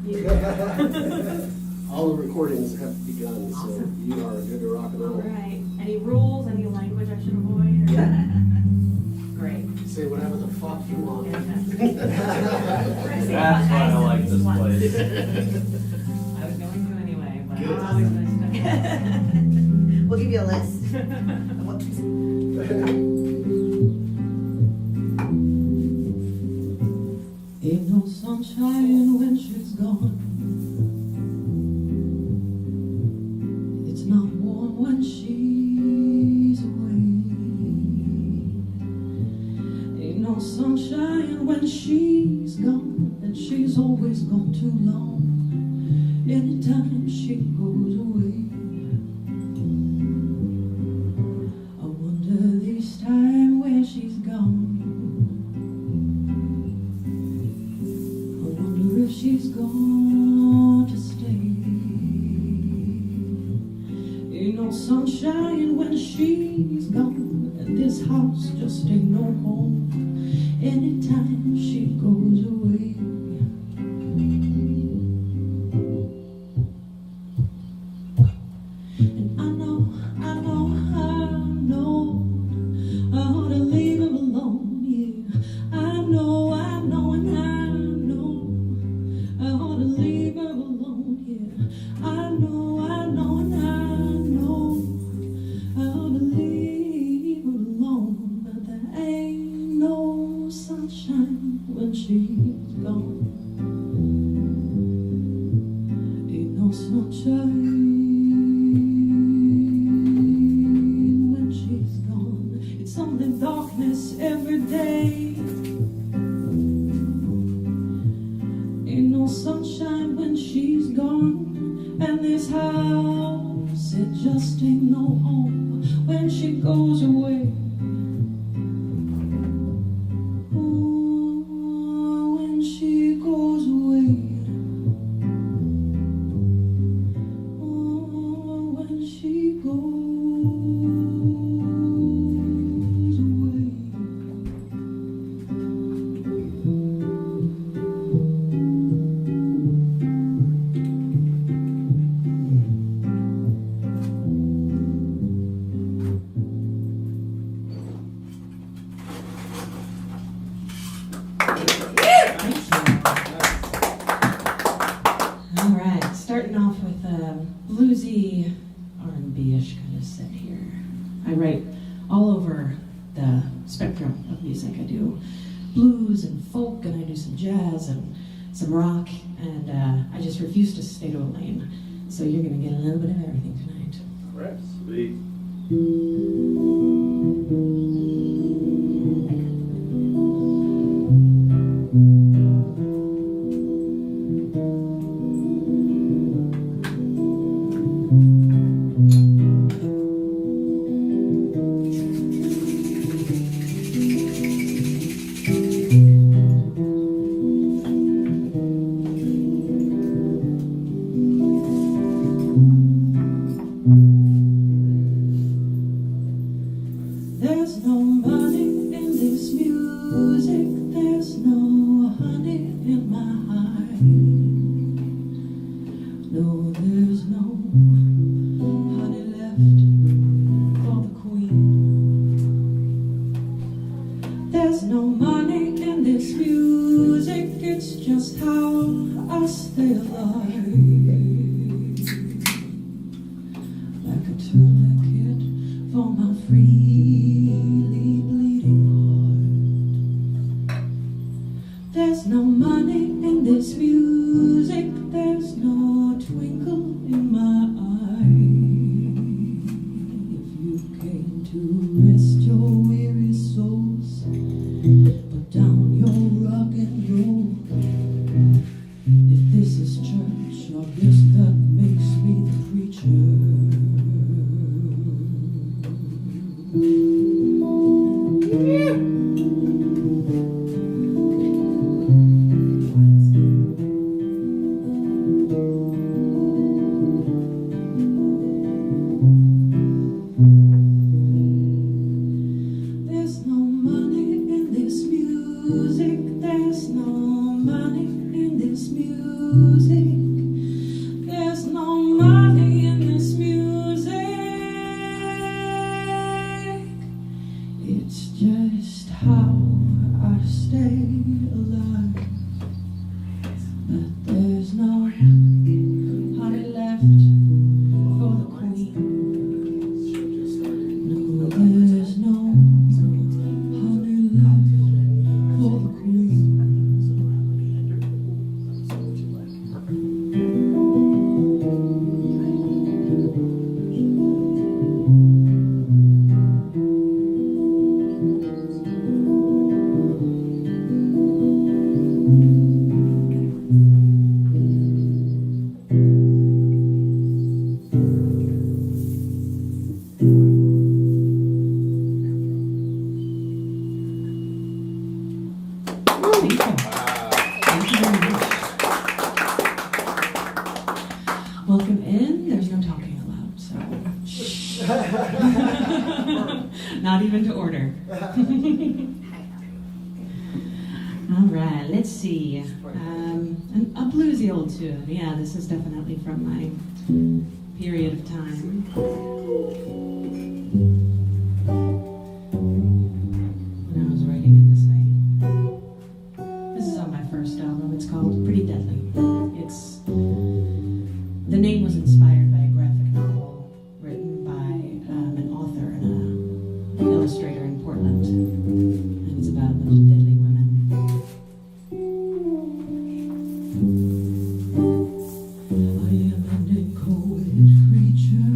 you. All the recordings have begun, so Awesome. you are good to rock and All roll. right. Any rules? Any language I should avoid? Or? Great. Say whatever the fuck you want. That's why I like this place. I was going to anyway, but Good. it's always nice to. We'll give you a list of what to say. Ain't no sunshine when she's gone. It's not warm when she's away. Ain't no sunshine when she's gone, and she's always gone too long. Anytime she goes away, I wonder this time where she's gone. If she's gone to stay. Ain't no sunshine when she's gone, and this house just ain't no home anytime she goes away. And I know I ought to leave him alone, yeah. I know, and I ought to leave her alone, yeah. I know, and I ought to leave her alone, but there ain't no sunshine when she's gone. Ain't no sunshine when she's gone. It's only darkness every day. Ain't no sunshine when she's gone, and this house, it just ain't no home when she goes away. Ooh, when she goes away. Ooh, when she goes away. All right, starting off with a bluesy R&B-ish kind of set here. I write all over the spectrum of music. I do blues and folk, and I do some jazz and some rock, and I just refuse to stay to a lane. So you're going to get a little bit of everything tonight. All right, sweet. There's no money in this music, there's no honey in my heart. No, there's no honey left for the queen. There's no money in this music, it's just how I stay alive. Like a tourniquet for my freely bleeding heart. There's no money in this music, there's no twinkle in my eye. If you came to rest your weary souls, put down your rock and roll. If this is church, I guess that makes me the preacher. Not even to order. All right, let's see. A bluesy old tune. Yeah, this is definitely from my period of time. When I was writing in this vein. This is on my first album. It's called Pretty Deadly. The name was inspired by a graphic novel written by an author and an illustrator in Portland. And it's about a bunch of deadly women. I am an inchoate creature.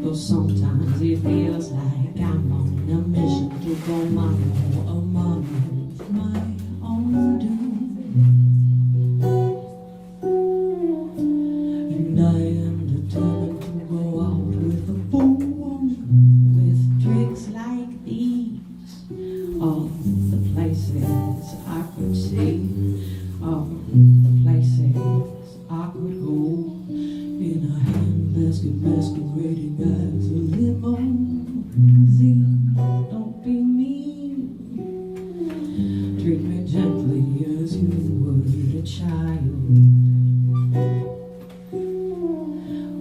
Though sometimes it feels like I'm on a mission to go mano a mano with my own doom. And I am determined to go out with a boom, with tricks like these. All the places I could see, all the places I could go, in a handbasket masquerading as a limousine. Don't be mean, treat me gently as you would a child.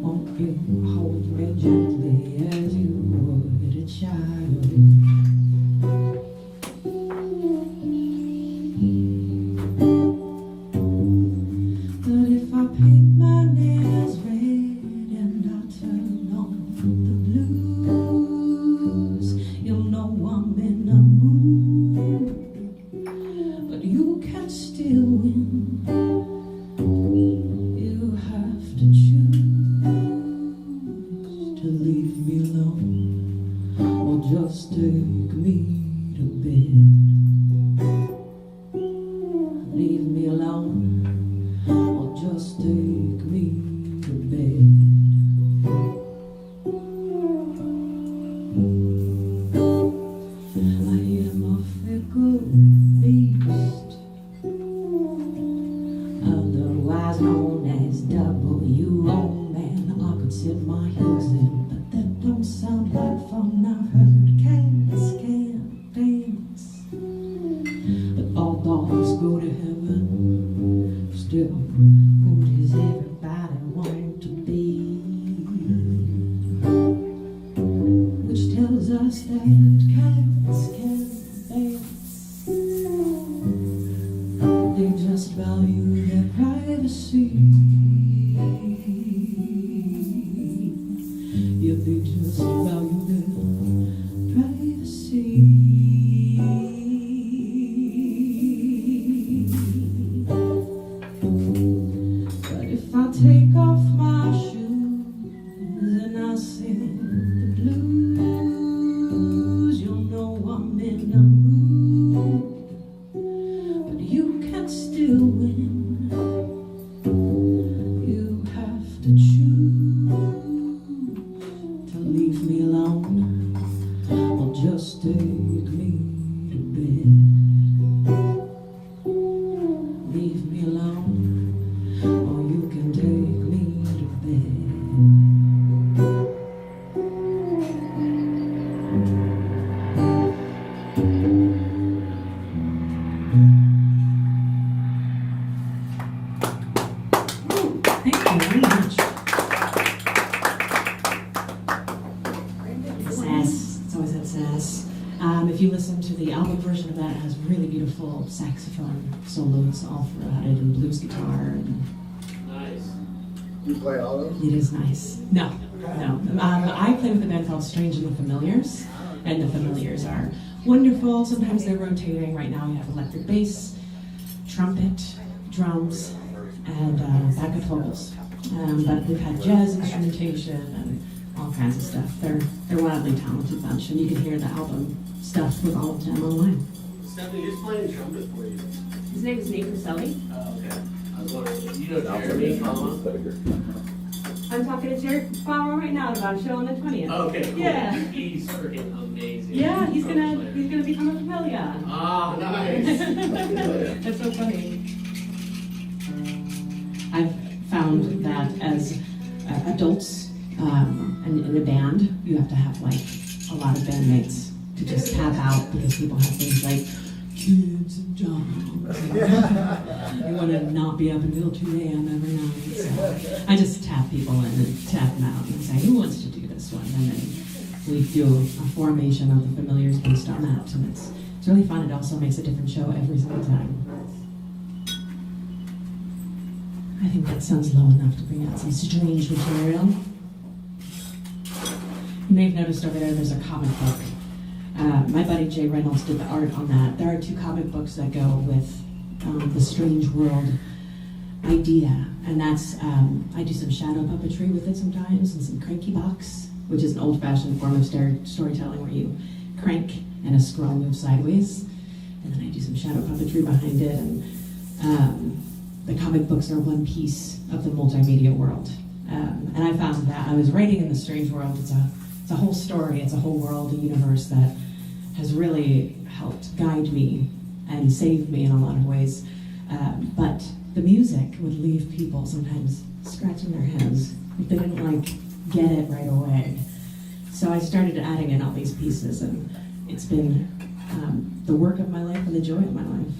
Won't you hold me gently as you would a child? But if I paint my nails red and I turn on the blues, you'll know I'm in a mood. But you can still win. You have to choose to leave me alone or just take me to bed. Leave me alone or just take me to bed. I am a fickle beast, otherwise known as W.O. Man. I could sit my heels in, but that don't sound like fun. I've heard cats can't dance, but all dogs go to heaven. Still, who does everybody want to be? Which tells us that cats can't dance. They just value their privacy. Yeah, they just value their privacy. But if I take off my shoes and I sing the blues, you'll know I'm in a mood. But you can still win. You have to choose to leave me alone or just take me to bed. Leave me alone or you can take me to bed. Thank you very much. Sass. It's always that sass. If you listen to the album version of that, it has really beautiful saxophone solos all throughout it and blues guitar. And Nice. You play all those? it is nice. No. I play with a band called Strange and the Familiars, and the Familiars are wonderful. Sometimes they're rotating. Right now we have electric bass, trumpet, drums, and backup vocals. But we've had jazz instrumentation and all kinds of stuff. They're wildly talented bunch, and you can hear the album stuff with all of them online. Stephanie, who's playing trumpet for you? His name is Nate Caselli. Oh, okay. I was wondering, you know Jeremy Palma? I'm talking to Jared Farmer right now about a show on the 20th. Okay, cool. Yeah. He's freaking amazing. Yeah, he's Trumpet gonna player. become a familiar. Ah, nice. That's so funny. I've found that as adults And in a band, you have to have like a lot of bandmates to just tap out because people have things like kids and jobs. You want to not be up until 2 a.m. every night. So I just tap people in and tap them out and say, who wants to do this one? And then we do a formation of the familiars based on that. And it's really fun. It also makes a different show every single time. I think that sounds low enough to bring out some strange material. You may have noticed over there's a comic book. My buddy Jay Reynolds did the art on that. There are 2 comic books that go with the Strange World idea, and that's, I do some shadow puppetry with it sometimes, and some cranky box, which is an old-fashioned form of storytelling where you crank and a scroll moves sideways, and then I do some shadow puppetry behind it, and the comic books are one piece of the multimedia world. And I found that I was writing in the Strange World. It's a whole story, it's a whole world, a universe that has really helped guide me and save me in a lot of ways. But the music would leave people sometimes scratching their heads if they didn't get it right away. So I started adding in all these pieces, and it's been the work of my life and the joy of my life.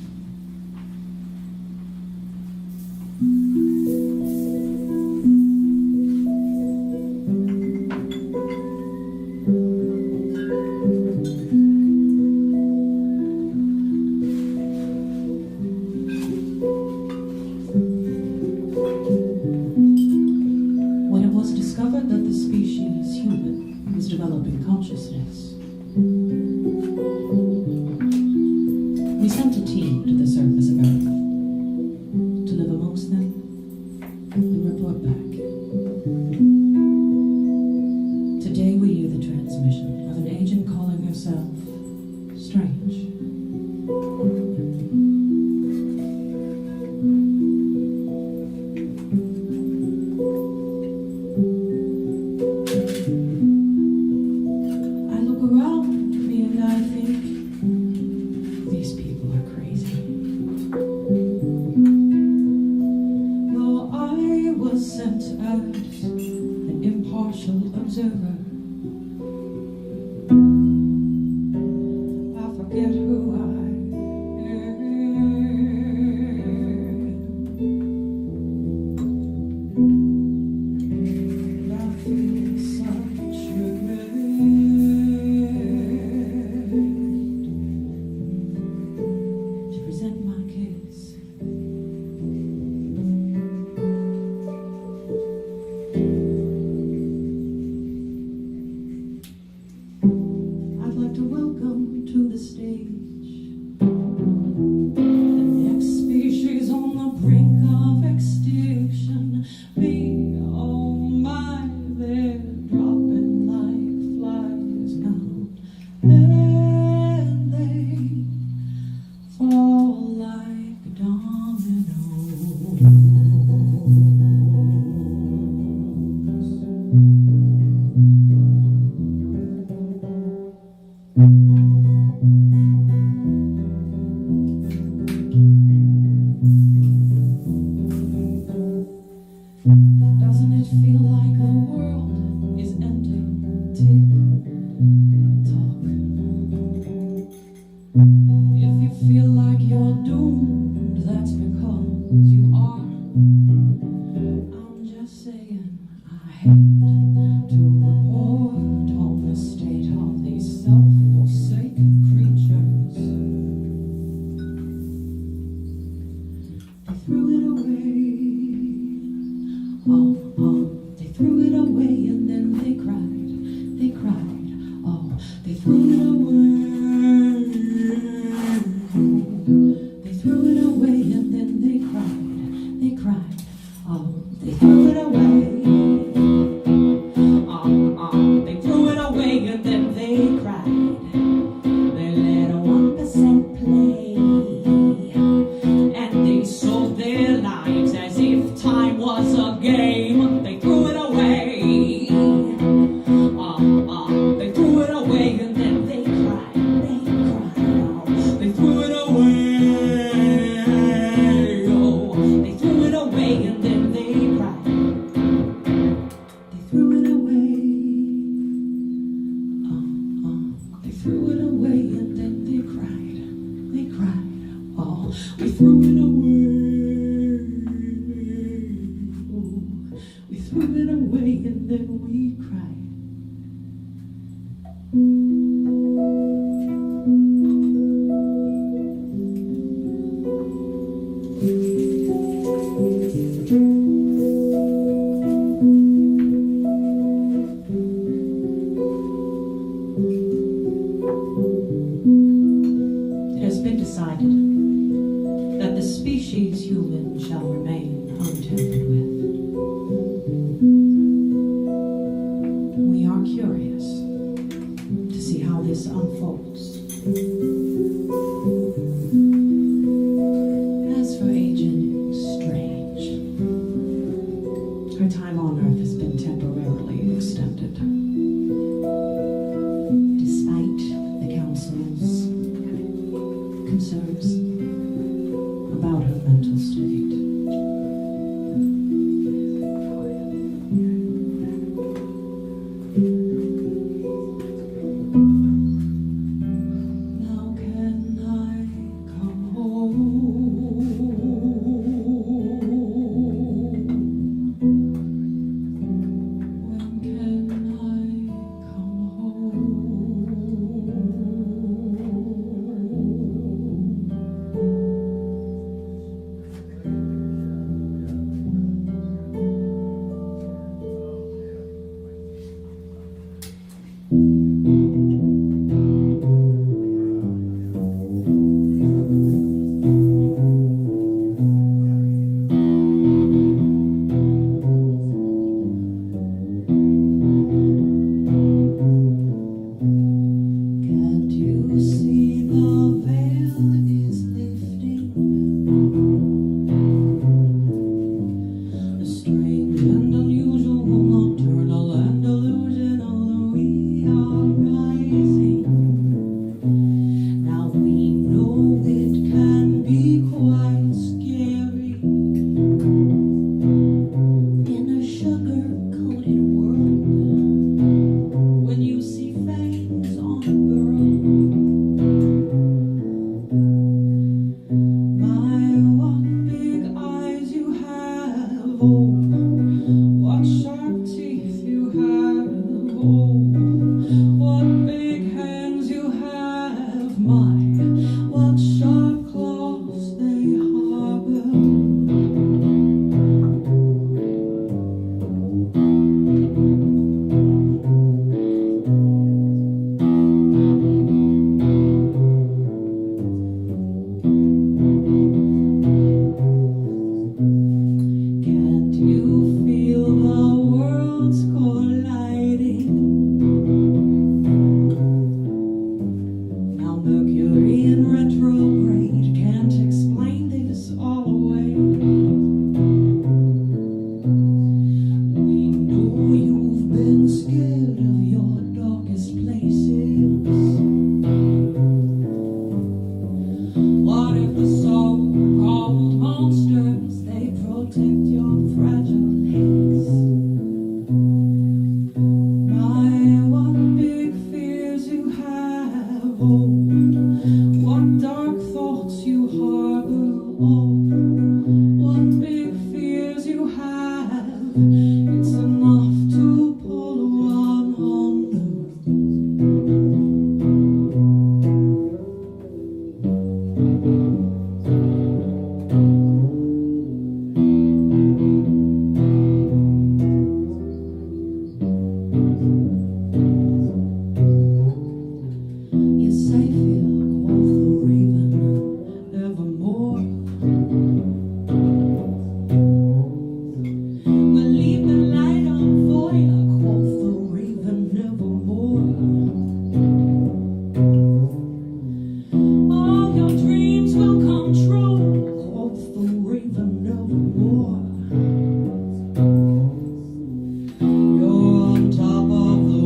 We sent a team to the surface of Earth to live amongst them and report back. Today we hear the transmission of an agent calling herself Strange. I look around me and I think, these people are crazy. Though I was sent as an impartial observer, I forget who I am. And I feel such regret to present my case. I'd like to welcome to the stage the next species on the brink of extinction. Me, oh my, they're dropping like flies now, and they fall like dominoes. Doesn't it feel like the world is ending? Tick tock. If you feel like you're doomed, that's because you are. I'm just saying, I hate to report on the state of these self-forsaken creatures. They threw it away. They threw it away and then they cried. They cried. Oh, they threw it away. They threw it away and then they cried. They cried. Oh, they threw it away. They threw it away and then they cried. They let a 1% play, and they sold their lives as if time was a game. They threw it away. They threw it away and then they cried. They cried. They threw it away. Oh, they threw it away and then they cried. They threw it away. then we cry. It has been decided that the species human shall remain untampered with. We are curious to see how this unfolds. As for Agent Strange, her time on Earth has been temporarily extended. Despite the Council's concerns about her mental state. Now can I come home? When can I come home? Can't you see the veil is lifting? A strange and unusual, nocturnal and delusional, we are rising. Now we know it can be quite scary in a sugar-coated world. When you see fangs on a girl, my, what big eyes you have, oh, what sharp teeth you have, oh, what big hands you have, my, what sharp claws they harbor. Can't you feel the worlds colliding? Now Mercury in retrograde can't explain this all away. We know you've been scared of your darkest places. What if the so-called monsters, they protect your fragile legs? My, what big fears you have, oh, what dark thoughts you harbor, oh, what big fears you have. It's enough to pull one under. Yes, I feel, quoth the raven, evermore. We'll leave the light on for you, quoth the raven, evermore. All your dreams will come true, quoth the raven, evermore. You're on top of the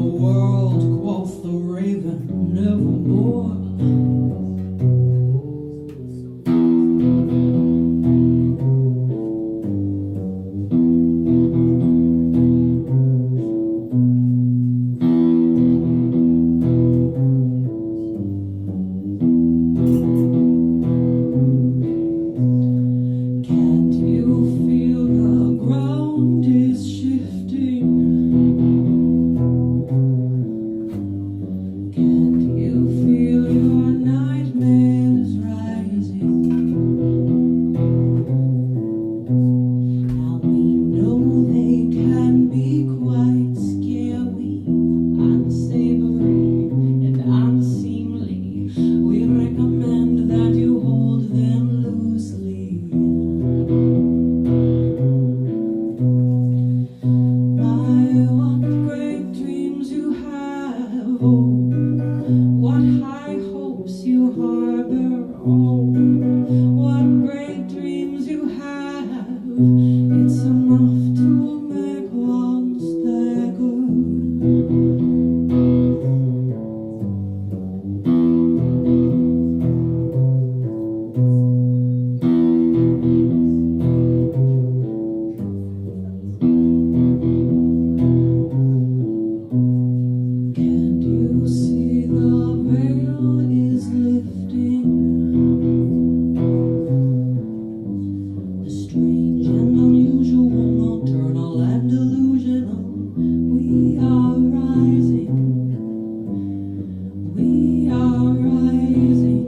are rising. We are rising.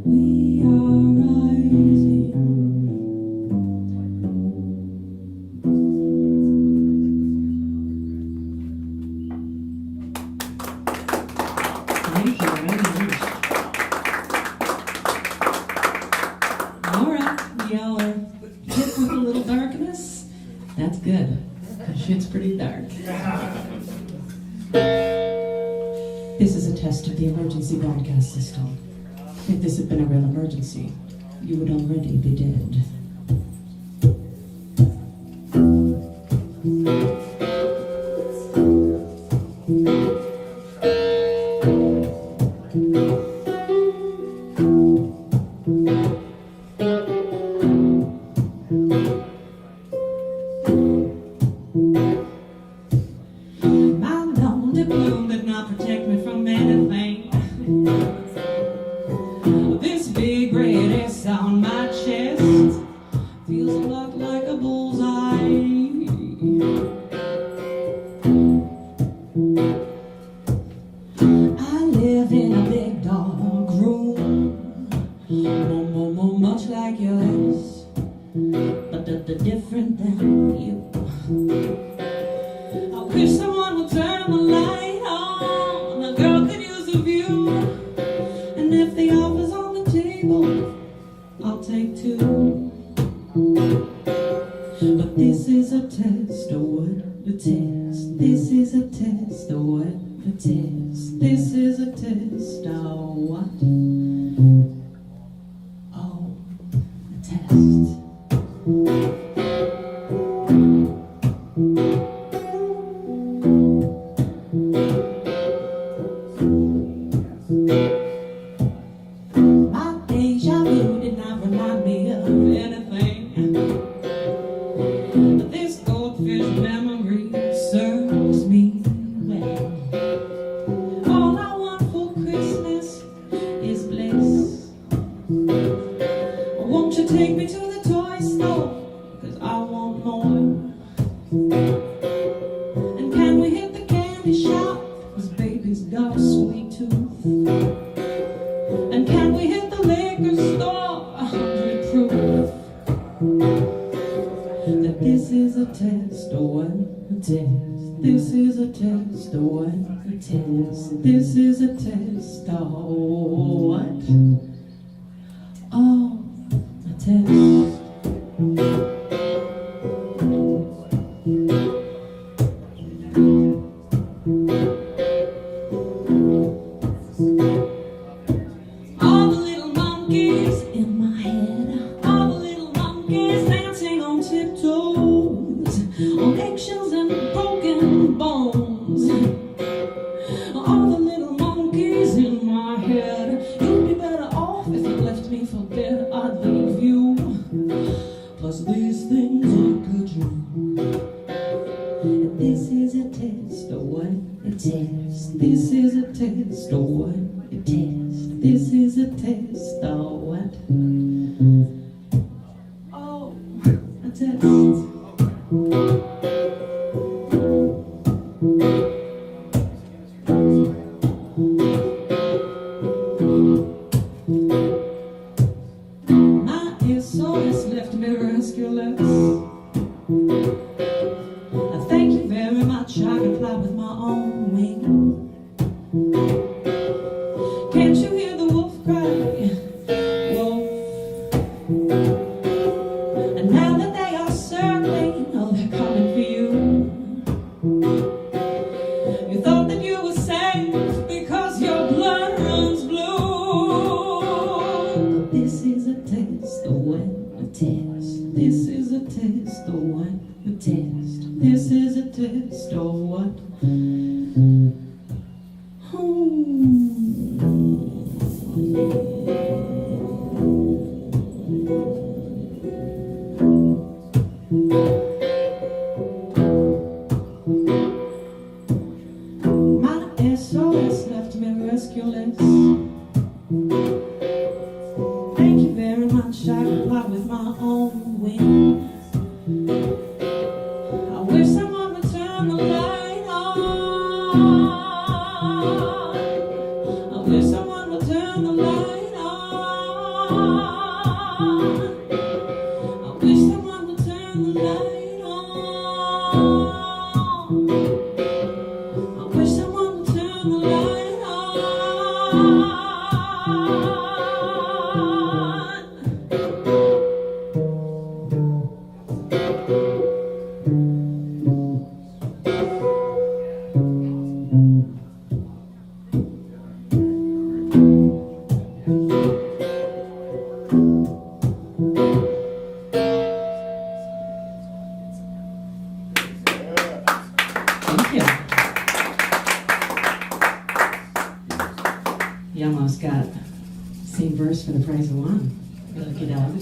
We are rising. Thank you very much. All right, y'all are hit with a little darkness. That's good, 'cause shit's pretty dark. This is a test of the emergency broadcast system. If this had been a real emergency, you would already be dead. My lonely plume did not protect me from anything. This big red S on my chest feels a lot like a bullseye. I live in a big dark room, much like yours, but different than you. I wish someone would turn the light on. A girl could use a view. And if the offer's on the table, I'll take two. But this is a test of what a test. This is a test of what a test. This is a test of what? Oh, a test. My deja vu did not remind me of anything. But this goldfish memory serves me well. All I want for Christmas is bliss. Won't you take me to the toy store? 'Cause I want more. And can we hit the candy shop? 'Cause baby's got a sweet tooth. And can we hit the liquor store? 100 proof that this is a test of what a test. This is a test of what a test. This is a test of what? Oh, a test. All the little monkeys in my head, all the little monkeys dancing on tiptoes, on eggshells and broken bones. All the little monkeys in my head, you'd be better off if you left me for dead. I'd leave you, plus these things are good you. And this is a test of what a test. This is a test of what a test. This is a test of what? Oh, a test. My SOS left me rescueless. Thank you very much. I can fly with my own wings. Can't you hear the wolf cry? Wolf. And now that they are circling, oh, they're coming for you. You thought that you were safe because your blood runs blue. But this is a test of what a test. This is a test of what a test. This is a test of what? My SOS left me rescueless. Thank you very much. I can fly with my own wings. I wish someone would turn Thank you. You almost got the same verse for the price of one. Lucky dog.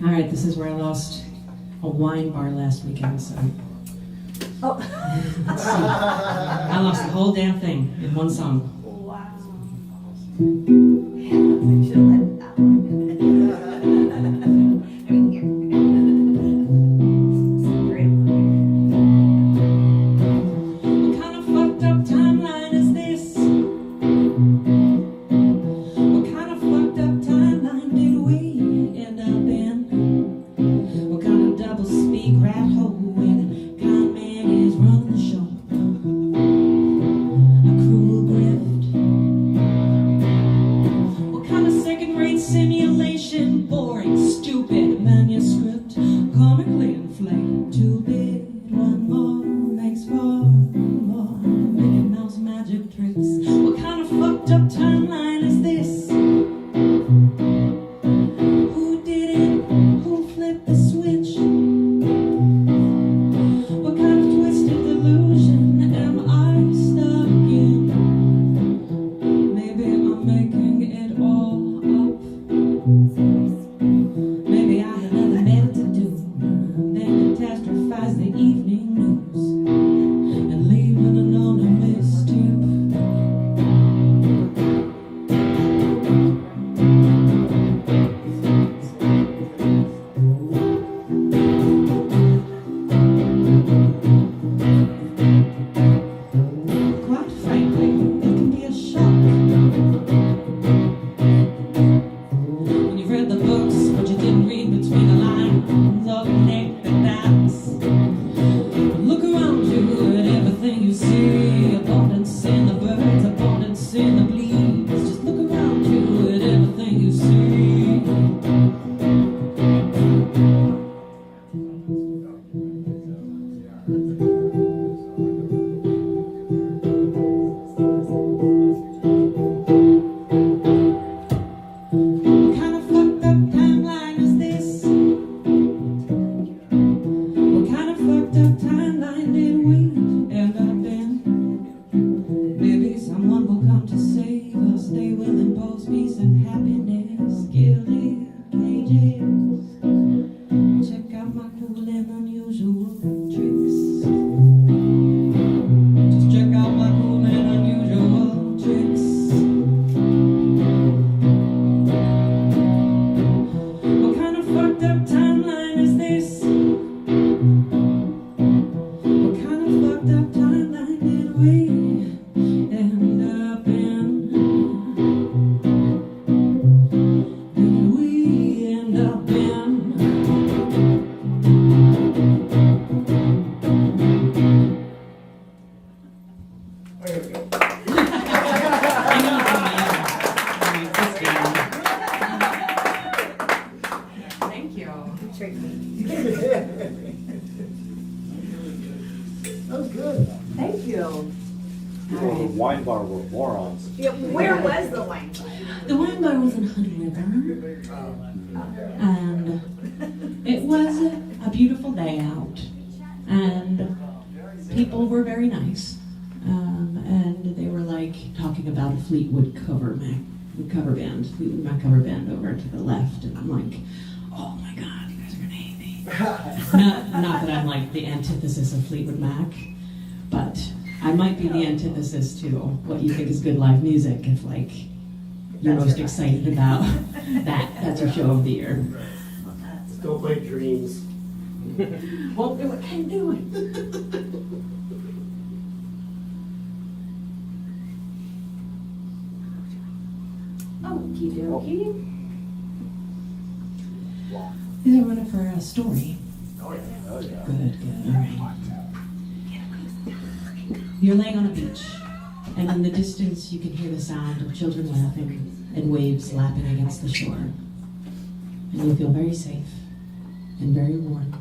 All right, this is where I lost a wine bar last weekend, so. Oh. Let's see. I lost the whole damn thing in one song. Wow. I should have let that one. I mean, here. What kind of fucked up timeline is this? What kind of fucked up timeline did we end up in? What kind of double speak rat hole where the con man is running the show? A cruel grift. What kind of second-rate simulation? Boring, stupid manuscript. Comically inflated, too big. One more makes four more. Mickey Mouse magic tricks. What kind of fucked up timeline is this? Who did it? Who flipped the switch? What kind of twisted delusion am I stuck in? Maybe I'm making it all up. Maybe I had nothing better to do than catastrophize the evening news and leave an anonymous tip. Quite frankly, it can be a shock when you've read the books, but you didn't read between the lines of naked backs. Look around you at everything you see. Abundance in the birds, abundance in the bleeds. Just look around you at everything you see. What kind of fucked up timeline is this? What kind of fucked up timeline did we end up in? Maybe someone will come to save us. They will impose peace and happiness. Gilded cages. Check out my cool and unusual tricks. Just check out my cool and unusual tricks. What kind of fucked up timeline is this? What kind of fucked up timeline did we end up in? Did we end up in? There you go. Thank you. You tricked me. That was good. Thank you. Well, the wine bar were morons. Yeah, where was the wine bar? The wine bar was in Hood River, and it was a beautiful day out, and people were very nice, and they were like talking about a Fleetwood cover band, Fleetwood Mac cover band over to the left, and I'm like, oh my God, you guys are gonna hate me. Not that I'm like the antithesis of Fleetwood Mac, but I might be the antithesis to what you think is good live music if like you're most excited about that's your show of the year. Let's go play Dreams. Won't do it, can't do it. Okie dokie. These are running for a story. Oh, yeah. Oh, yeah. Good, all right. You're laying on a beach, and in the distance you can hear the sound of children laughing and waves lapping against the shore. And you feel very safe and very warm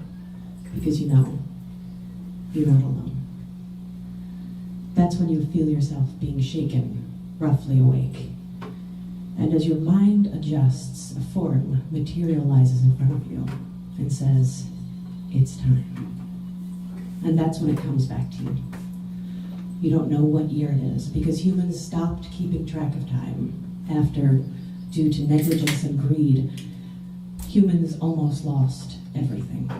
because you know you're not alone. That's when you feel yourself being shaken, roughly awake. And as your mind adjusts, a form materializes in front of you and says, it's time. And that's when it comes back to you. You don't know what year it is, because humans stopped keeping track of time after, due to negligence and greed, humans almost lost everything.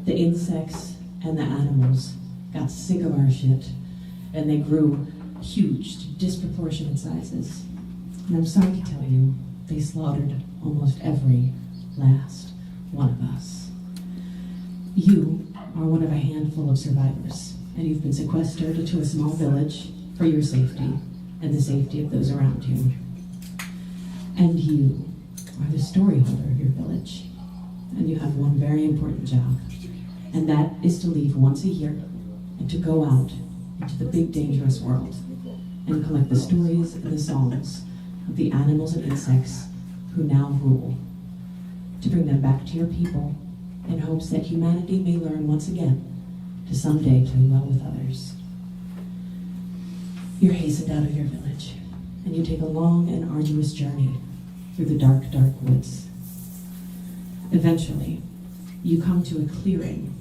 The insects and the animals got sick of our shit, and they grew huge, to disproportionate sizes. And I'm sorry to tell you, they slaughtered almost every last one of us. You are one of a handful of survivors, and you've been sequestered to a small village for your safety and the safety of those around you. And you are the story holder of your village, and you have one very important job, and that is to leave once a year and to go out into the big dangerous world and collect the stories and the songs of the animals and insects who now rule, to bring them back to your people in hopes that humanity may learn once again to someday play well with others. You're hastened out of your village, and you take a long and arduous journey through the dark, dark woods. Eventually, you come to a clearing,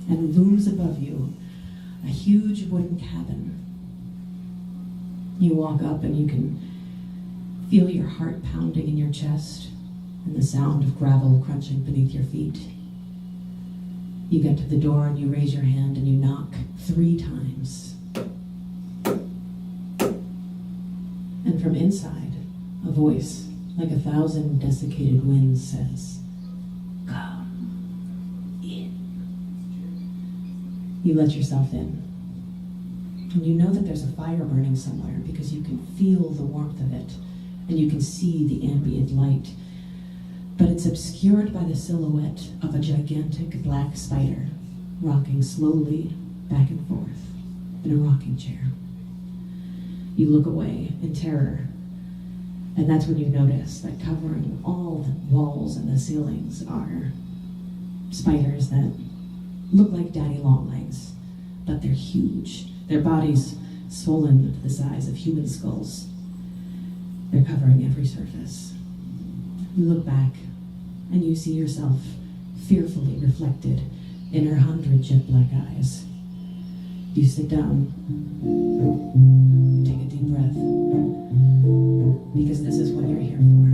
and looms above you a huge wooden cabin. You walk up and you can feel your heart pounding in your chest and the sound of gravel crunching beneath your feet. You get to the door and you raise your hand and you knock 3 times. And from inside, a voice like 1,000 desiccated winds says, "Come in." You let yourself in. And you know that there's a fire burning somewhere because you can feel the warmth of it and you can see the ambient light. But it's obscured by the silhouette of a gigantic black spider rocking slowly back and forth in a rocking chair. You look away in terror, and that's when you notice that covering all the walls and the ceilings are spiders that look like daddy longlegs, but they're huge. Their bodies swollen to the size of human skulls. They're covering every surface. You look back, and you see yourself fearfully reflected in her 100 jet black eyes. You sit down, take a deep breath, because this is what you're here for.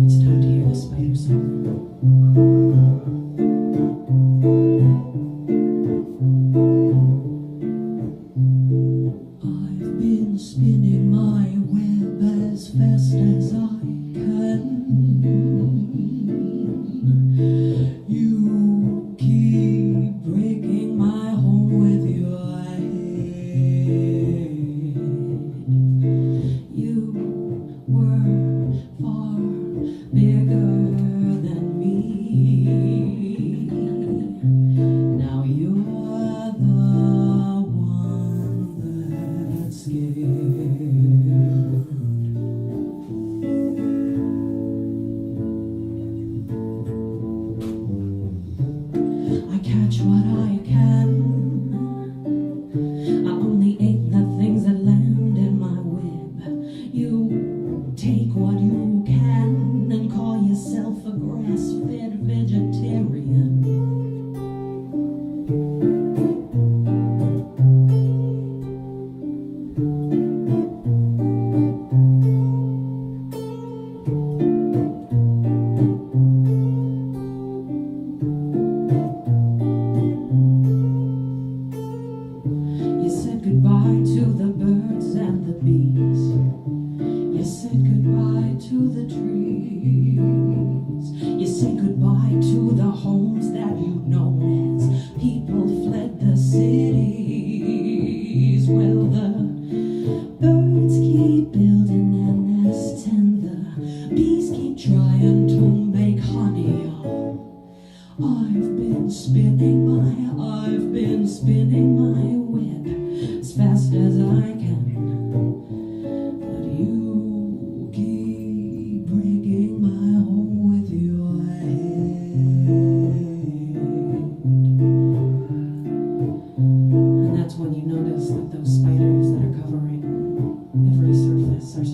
It's time to hear the spider song. I've been spinning my web as fast as I can. You keep breaking my home with your head. You were far bigger than me. Now you're the one that's scared. I catch what I can. I only ate the things that land in my web. You take what you can and call yourself a grass-fed vegetarian. You said goodbye to the birds and the bees. You said goodbye to the trees. You said goodbye to the homes that you'd known as people fled the cities. Well, the birds keep building their nests and the bees keep trying to make honey. I've been spinning my web as fast as I can, but you keep breaking my home with your head. And that's when you notice that those spiders that are covering every surface are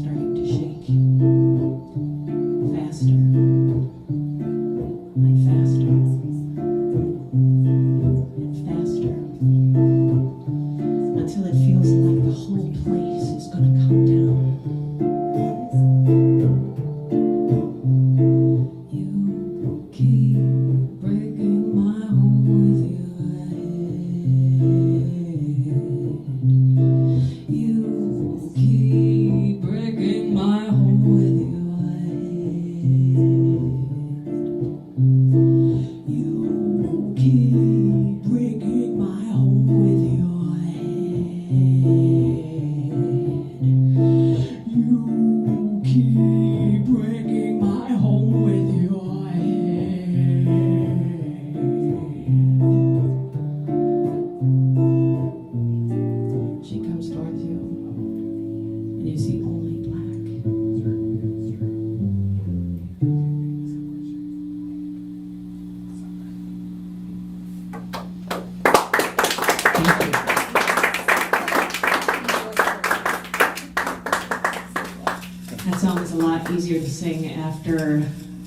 after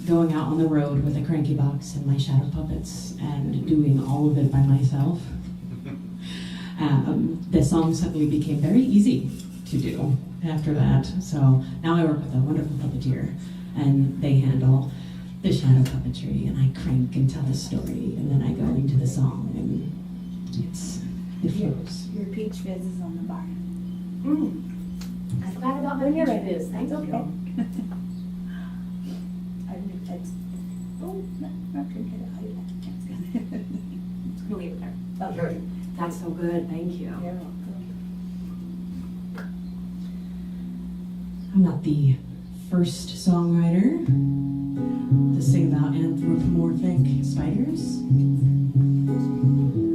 going out on the road with a cranky box and my shadow puppets and doing all of it by myself, the song suddenly became very easy to do after that. So now I work with a wonderful puppeteer, and they handle the shadow puppetry, and I crank and tell a story, and then I go into the song, and it flows. Your peach fizz is on the bar. I forgot about my hair like this. That's okay. Not gonna get it. I'm gonna leave it there. Okay. That's so good. Thank you. You're welcome. I'm not the first songwriter to sing about anthropomorphic spiders.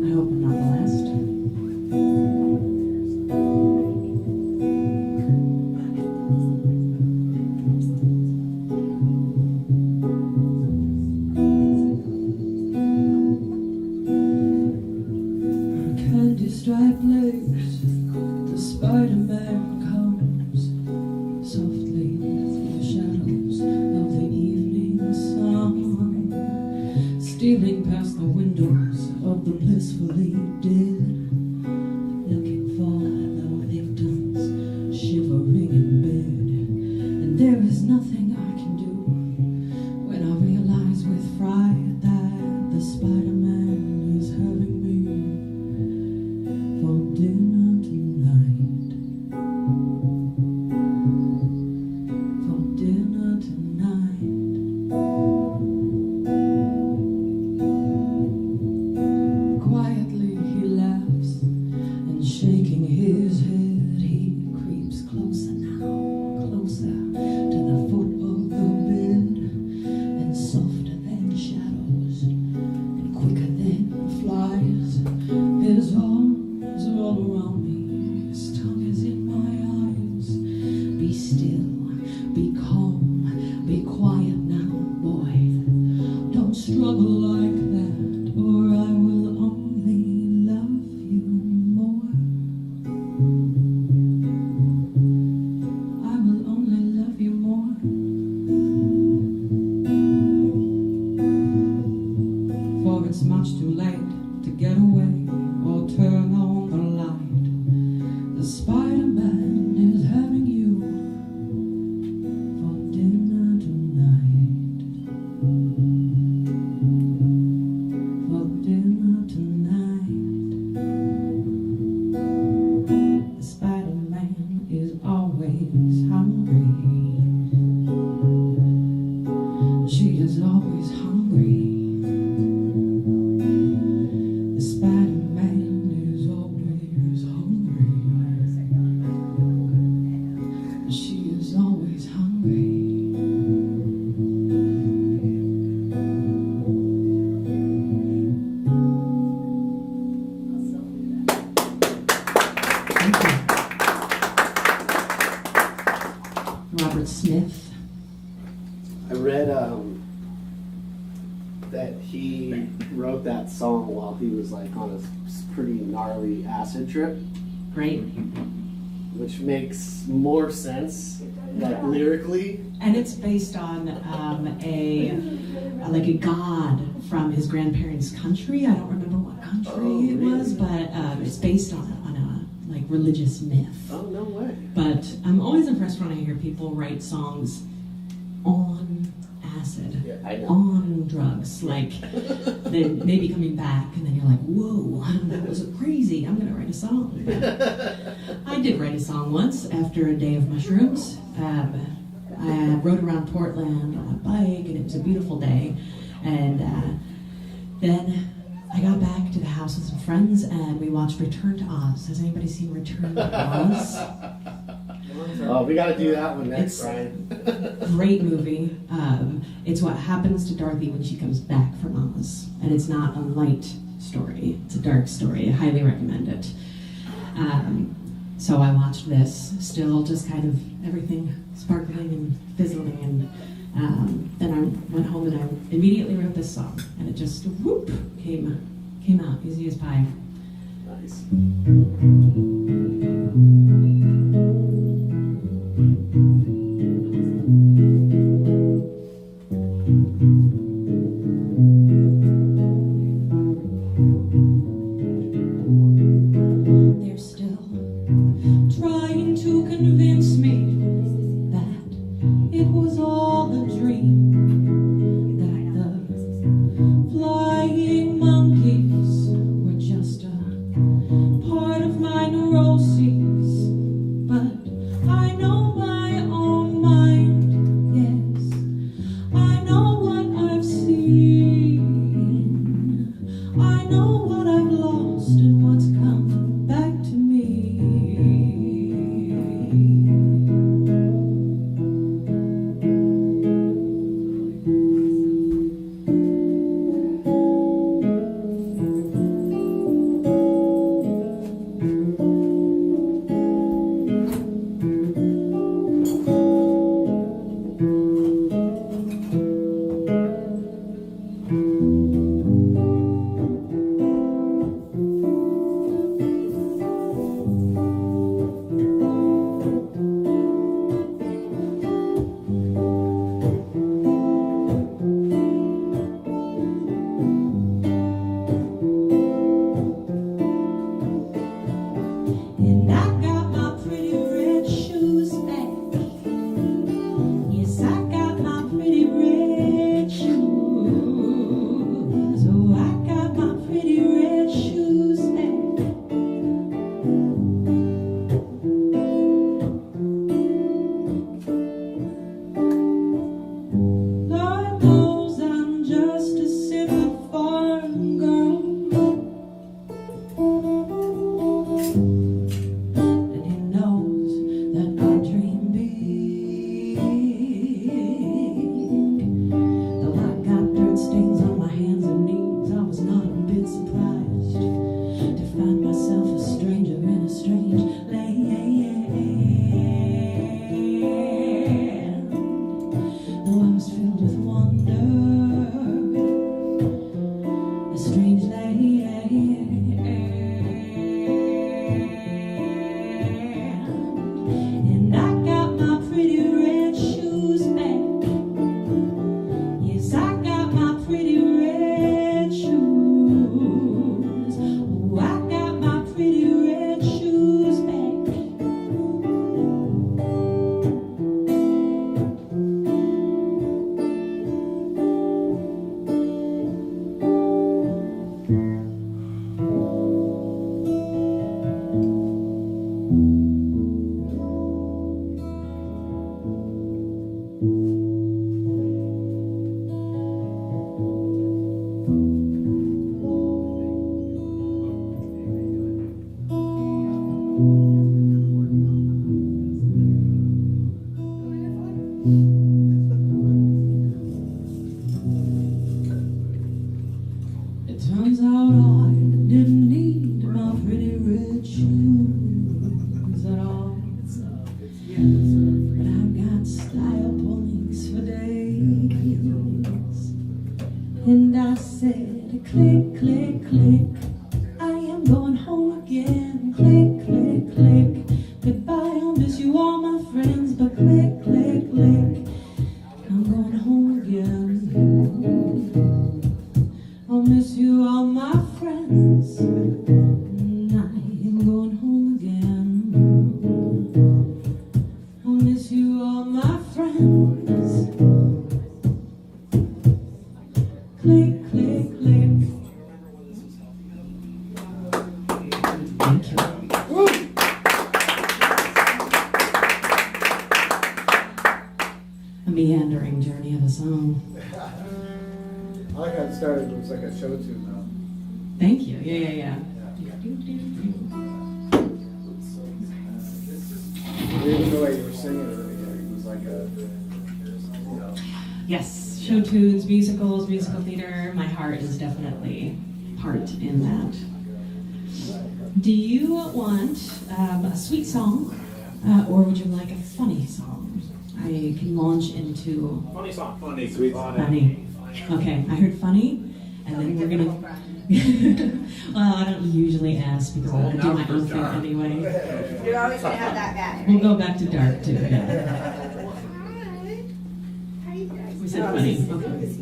I hope I'm not the last. Candy-striped legs, the Spider-Man comes softly through the shadows of the evening sun, stealing past the windows of the blissfully dead, looking for the victims shivering in bed. And there is nothing I can do when I realize with fright that the Spider-Man is having me for dinner tonight. For dinner tonight. Quietly he laughs, and shaking his head, he creeps closer now, closer to the foot of the bed, and softer than shadows, and quicker than flies. His arms all around me, his tongue is in my eyes. Be still, be calm, be quiet now, boy. Don't struggle like that, or I will only love you more. I will only love you more. For it's much too late to get away or turn on the light. The Spider-Man is having you for dinner tonight. For dinner tonight. The Spider-Man is always hungry. She is always hungry. The Spider-Man is always hungry. She is always hungry. Thank you. Robert Smith. I read that he wrote that song while he was like on a pretty gnarly acid trip, Great. which makes more sense, like lyrically. And it's based on like a god from his grandparents' country. I don't remember what country it was, but it's based on a like religious myth. Oh, no way. But I'm always impressed when I hear people write songs on acid, Yeah, I know. on drugs. Like then maybe coming back, and then you're like, whoa, that was crazy. I'm gonna write a song. I did write a song once after a day of mushrooms. I rode around Portland on a bike, and it was a beautiful day. And then I got back to the house with some friends, and we watched Return to Oz. Has anybody seen Return to Oz? Oh, we gotta do that one next, It's- Ryan. Great movie. It's what happens to Dorothy when she comes back from Oz. And it's not a light story. It's a dark story. I highly recommend it. So I watched this, still just kind of everything sparkling and fizzling, and then I went home and I immediately wrote this song, and it just whoop came out easy as pie. Nice. please. And I said, click, click, click. I am going home again. Click, click, click. Goodbye, I'll miss you all my friends. But click, click, click. I'm going home again. I'll miss you all my friends. And I am going home again. I'll miss you all my friends. Click, click, click. Thank you. A meandering journey of a song. I like how it started, it was like a show tune now. Thank you. Yeah. Even the way you were singing it was like a, you know. Yes, show tunes, musicals, musical theater. My heart is definitely part in that. Do you want a sweet song, or would you like a funny song? I can launch into Funny song. Funny. Sweet song. funny. Okay, I heard funny, and then we're gonna. Well, I don't usually ask because I do my own thing anyway. You're always gonna have that guy. We'll go back to dark too. Yeah. We said funny. Okay.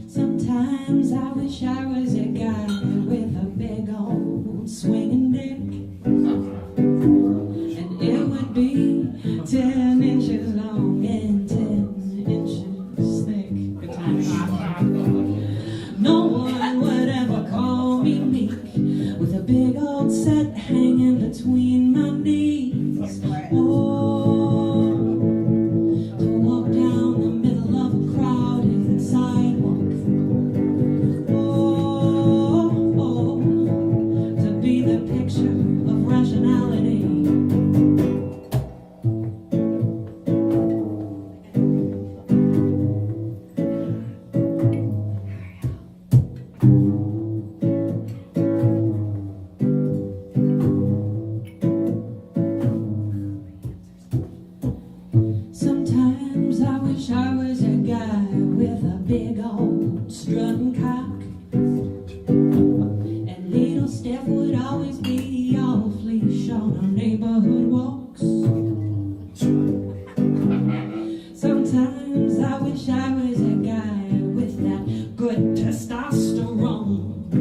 Sometimes I wish I was a guy with a big old swinging dick, and it would be 10 inches long and 10 inches thick. Good times. No one would ever call me meek, with a big old set hanging between my knees. Oh, to walk down the middle of a crowded sidewalk. To be the picture of rationality. Sometimes I wish I was a guy with a big old strutting cock, and little Steph would always be awfully short on neighborhood walks. Sometimes I wish I was a guy with that good testosterone,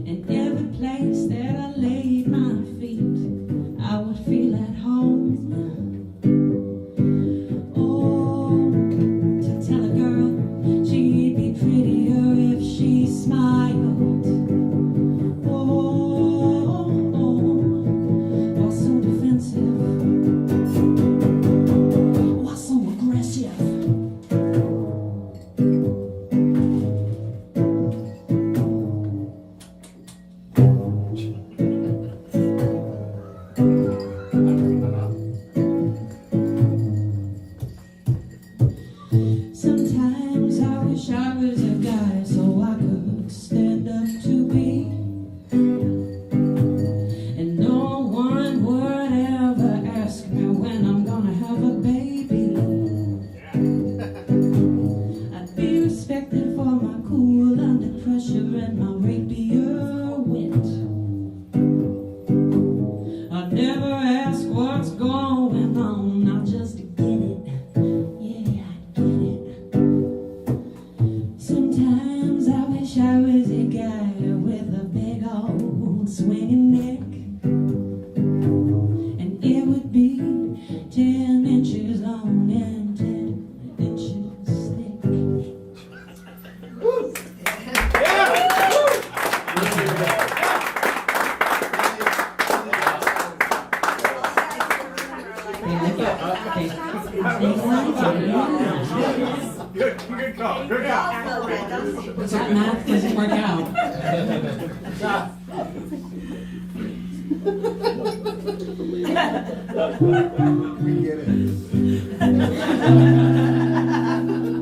and every place that I laid my feet I would feel at home. Oh, to tell a girl she'd be prettier if she smiled. Oh, why so defensive? Why so aggressive? Sometimes I wish I was a guy so I could stand up to be, and no one would ever ask me when I'm gonna have a baby. I'd be respected for my cool under pressure and my rapier wit. I'd never ask what's going on, I'll just get it. Yeah, I get it. Sometimes I wish I was a guy with a big old swinging neck, and it would be 10 inches long and 10 inches thick. Good call. Good call. That math doesn't work out. We get it.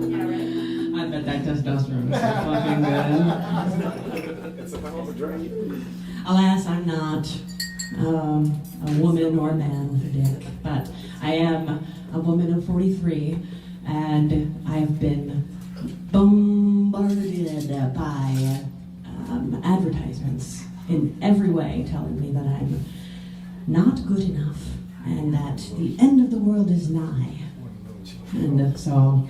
Yeah, right? I bet that testosterone is so fucking good. It's a hell of a drink. Alas, I'm not a woman or a man with a dick, but I am a woman of 43, and I have been bombarded by advertisements in every way telling me that I'm not good enough and that the end of the world is nigh. And so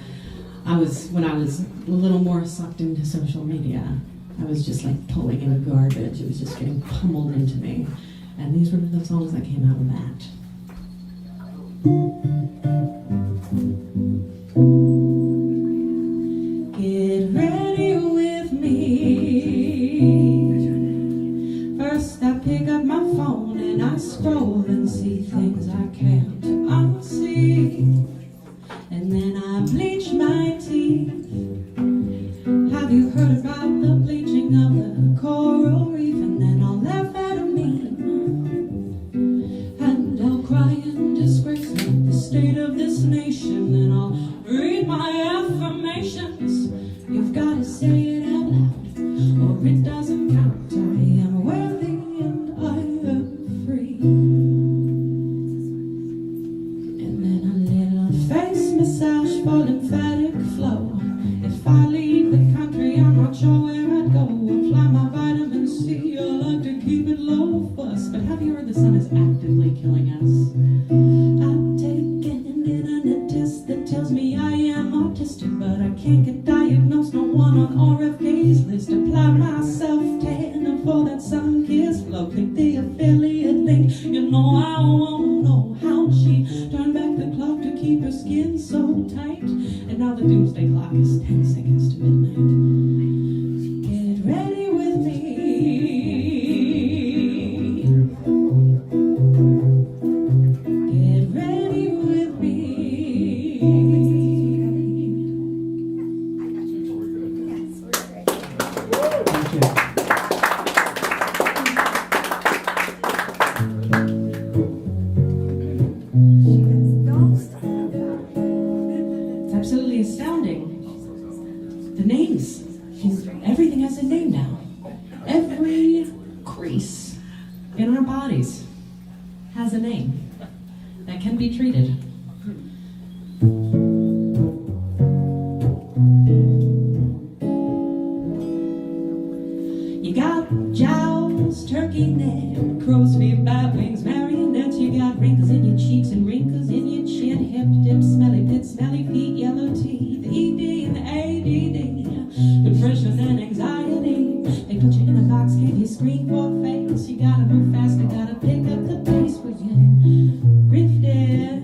when I was a little more sucked into social media, I was just like pulling in garbage. It was just getting pummeled into me. And these were the songs that came out of that. Get ready with me. First I pick up my phone and I scroll and see things I can't unsee. And then I bleach my teeth. Have you heard about the bleaching of the coral reef? And then I'll laugh at a meme. And I'll cry in disgrace at the state of this nation. And I'll read my affirmations. You've got to say it out loud, or it doesn't count. I am worthy and I am free. And then a little face massage for lymphatic flow. If I leave the country, I'm not sure where I'd go. Apply my vitamin C, I like to keep it low fuss. But have you heard the sun is actively killing us? I've taken an internet test that tells me I am autistic, but I can't get diagnosed, no one on RFK's list. Apply myself tan for that sun-kissed flow. Click the affiliate link, you know I won't know how she turned back the clock to keep her skin so tight. And now the doomsday clock is 10 seconds to midnight. Get ready with me. Get ready with me. Yes, we're ready. Thank you. Don't stop. It's absolutely astounding. The names. Everything has a name now. Every crease in our bodies has a name that can be treated. You got jowls, turkey neck, crow's feet, bat wings, marionettes. You got wrinkles in your cheeks and wrinkles in your chin, hip dip, smelly pit, smelly feet, yellow teeth, ED and ADD, depression and anxiety. They put you in a box, gave you screen for face. You gotta move fast, you gotta pick up the pace. We're getting grifted.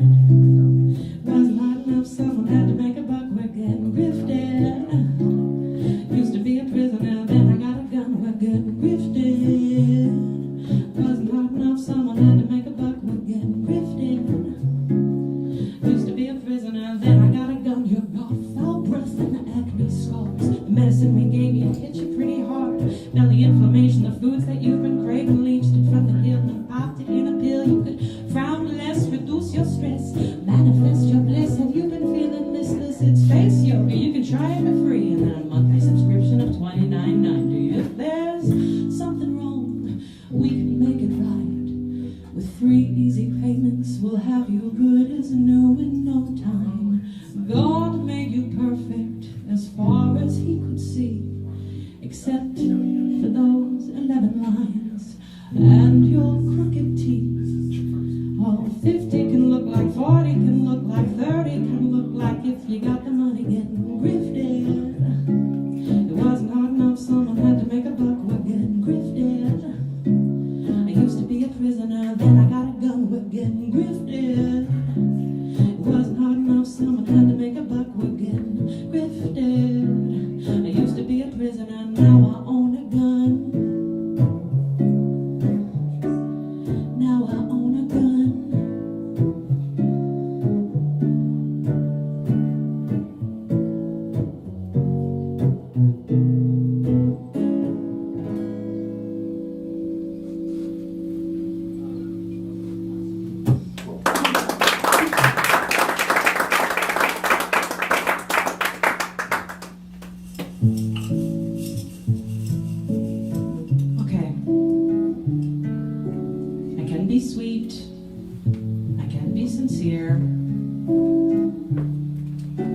Wasn't hard enough, someone had to make a buck. We're getting grifted. Used to be a prisoner, then I got a gun. We're getting grifted. Wasn't hard enough, someone had to make a buck. We're getting grifted. Used to be a prisoner, then I got a gun. You're off, foul breath and the acne scars. The medicine we gave you hit you pretty hard. Belly inflammation, the foods that you've been craving, leached it from the hill and popped it in a pill. You could frown less, reduce your stress, manifest your bliss. Have you been feeling listless? It's face yoga, you can try it for free. And then a monthly subscription of $29.90. If there's something wrong, we can make it right. With 3 easy payments, we'll have you good as new in no time. God made you perfect as far as he could see, except for those 11 lines and your crooked teeth. Oh, 50 can look like 40, can look like 30, can look like if you got the money getting grifted. It wasn't hard enough, someone had to make a buck. We're getting grifted. I used to be a prisoner, then I got a gun. We're getting grifted. It wasn't hard enough, someone had to make a buck. We're getting grifted. I used to be a prisoner, now I own a gun.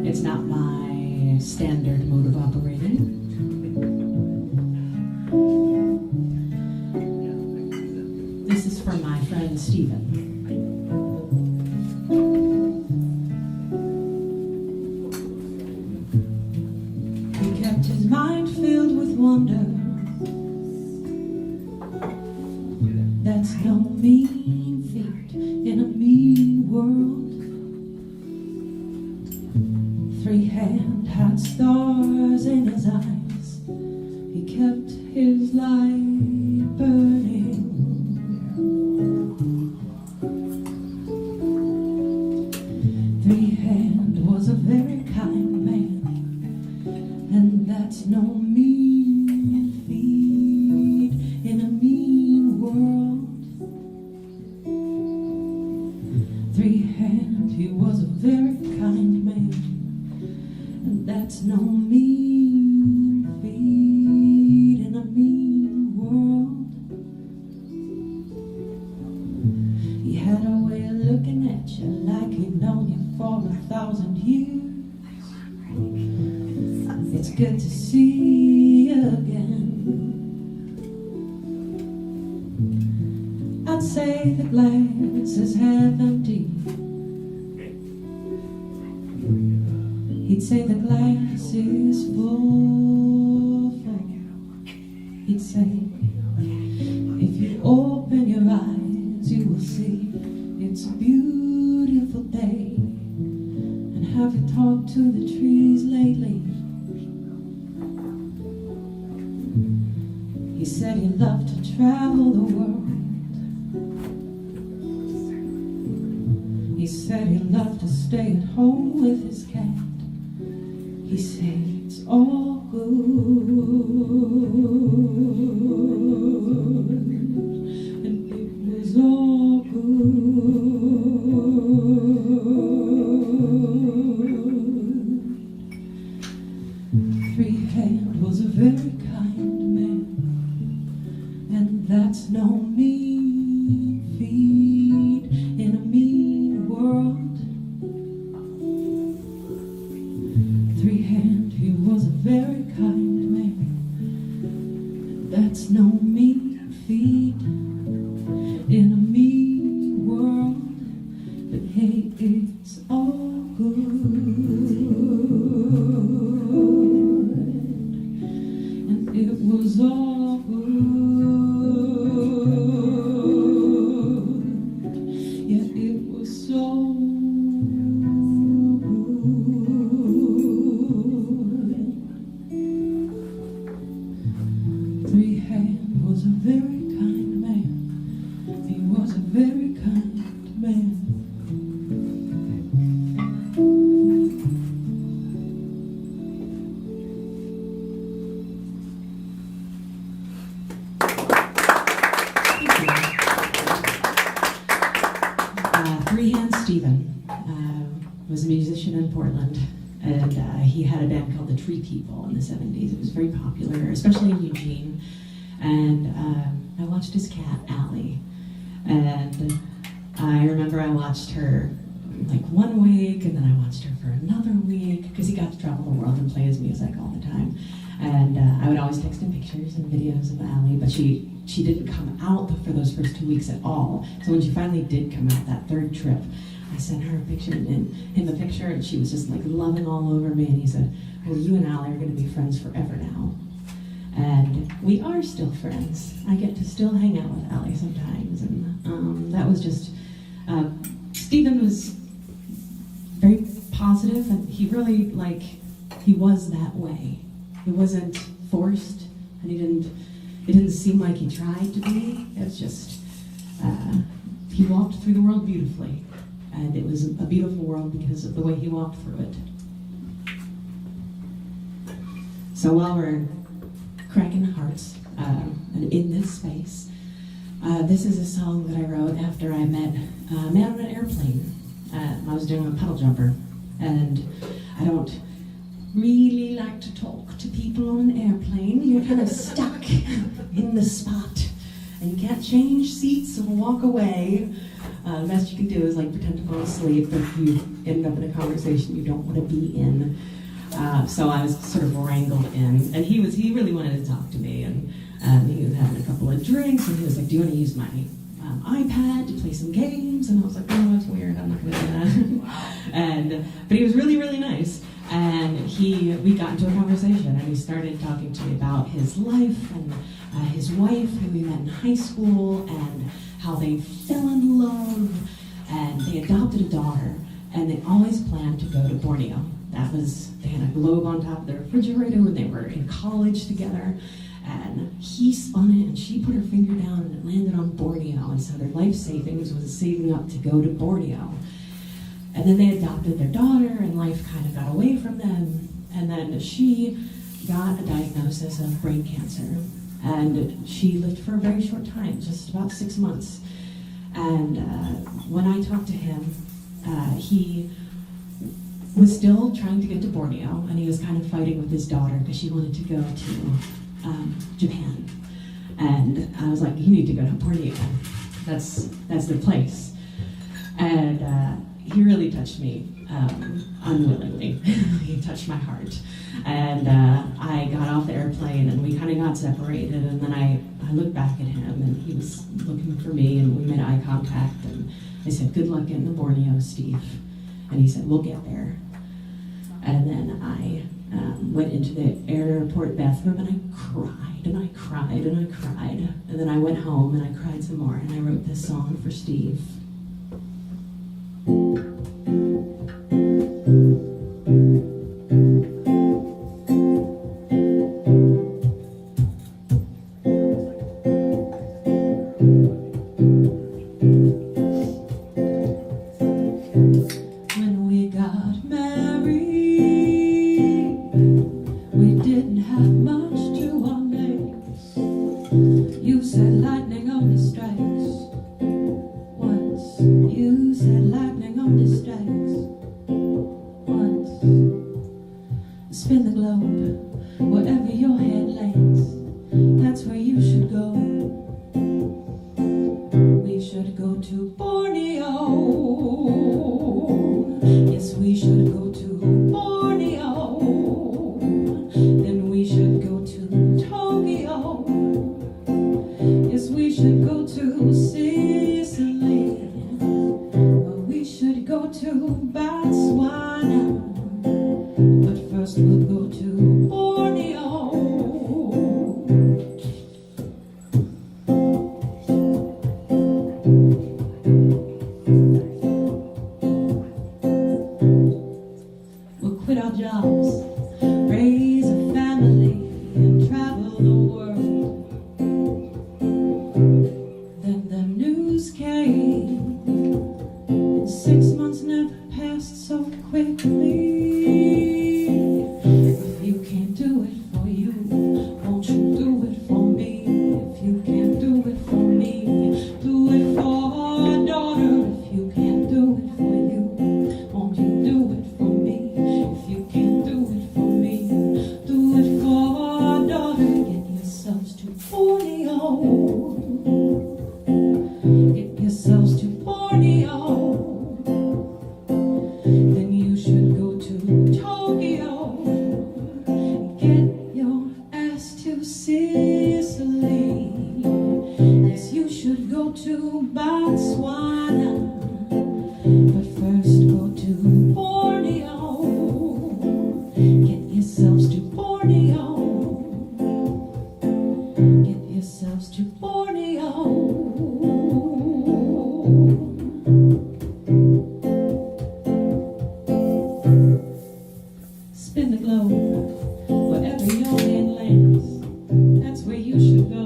It's not my standard mode of operating. This is from my friend Stephen. He kept his mind filled with wonder. That's no mean feat in a mean world. 3-hand had stars in his eyes. He kept his light burning. 3-hand was a very kind man, and that's no mean feat in a mean world. 3-hand, he was a very kind man, and that's no mean feat in a mean world. He had a way of looking at you like he'd known you for 1,000 years. It's good to see you again. I'd say the glass is half empty. He'd say the glass is full. He'd say, if you open your eyes, you will see it's a beautiful day. And have you talked to the trees lately? He said he loved to travel the world. He said he loved to stay at home with his cat. He said it's all good, and it was all good. 3-hand was a very kind man, and that's no mean feat in a mean world. 3-hand, he was a very kind man, and that's no mean feat in a mean world. But hey, it's all good, and it was all good. Yeah, it was so good. 3-hand was a very kind man. He was a very kind man. Three-hand Stephen was a musician in Portland, and he had a band called the Tree People in the 70s. It was very popular, especially in Eugene. And I watched his cat, Allie, and I remember I watched her like one week, and then I watched her for another week, because he got to travel the world and play his music all the time. And I would always text him pictures and videos of Allie, but she didn't come out for those first 2 weeks at all. So when she finally did come out that third trip, I sent her a picture in the picture, and she was just like loving all over me. And he said, well, you and Allie are going to be friends forever now. And we are still friends. I get to still hang out with Allie sometimes. And that was just, Stephen was very positive, and he really, he was that way. He wasn't forced, and it didn't seem like he tried to be. It was just, he walked through the world beautifully. And it was a beautiful world because of the way he walked through it. So while we're cracking hearts and in this space, this is a song that I wrote after I met a man on an airplane. I was doing a puddle jumper, and I don't really like to talk to people on an airplane. You're kind of stuck in the spot, and you can't change seats or walk away. The best you can do is like pretend to fall asleep if you end up in a conversation you don't want to be in. So I was sort of wrangled in, and he really wanted to talk to me, and he was having a couple of drinks, and he was like, "Do you want to use my iPad to play some games?" And I was like, "Oh, that's weird. I'm not going to do that." But he was really, really nice, and we got into a conversation, and he started talking to me about his life and his wife, who he met in high school, and how they fell in love, and they adopted a daughter, and they always planned to go to Borneo. They had a globe on top of their refrigerator when they were in college together, and he spun it and she put her finger down and it landed on Borneo, and so their life savings was saving up to go to Borneo. And then they adopted their daughter and life kind of got away from them, and then she got a diagnosis of brain cancer, and she lived for a very short time, just about 6 months. And when I talked to him, he was still trying to get to Borneo, and he was kind of fighting with his daughter because she wanted to go to Japan. And I was like, "You need to go to Borneo. That's the place." And he really touched me unwillingly. He touched my heart. And I got off the airplane, and we kind of got separated, and then I looked back at him, and he was looking for me, and we made eye contact, and I said, "Good luck getting to Borneo, Steve." And he said, "We'll get there." And then I went into the airport bathroom, and I cried, and I cried, and I cried. And then I went home, and I cried some more, and I wrote this song for Steve. When we got married, we didn't have much to our names. You said lightning only strikes once. You said lightning only strikes once. Spin the globe wherever your head lays. That's where you should go. We should go to Borneo. Yes, we should go to Borneo. Then we should go to Tokyo. Yes, we should go to Sicily. Or we should go to Botswana. But first we'll go to Borneo. We'll quit our jobs, raise a family, and travel the world. Then the news came, and 6 months never passed so quickly. If you can't do it for you, won't you do it for me? If you can't do it for me, do it for our daughter. If you can't do it for you, won't you do it for me? If you can't do it for me, do it for our daughter. Get yourselves to Borneo. Get yourselves to Borneo. Then you should go to Tokyo. Get your ass to Sicily. Yes, you should go to Botswana. But first go to Borneo. Get yourselves to Borneo. Get yourselves to Borneo. Spin the globe wherever your head lands. That's where you should go.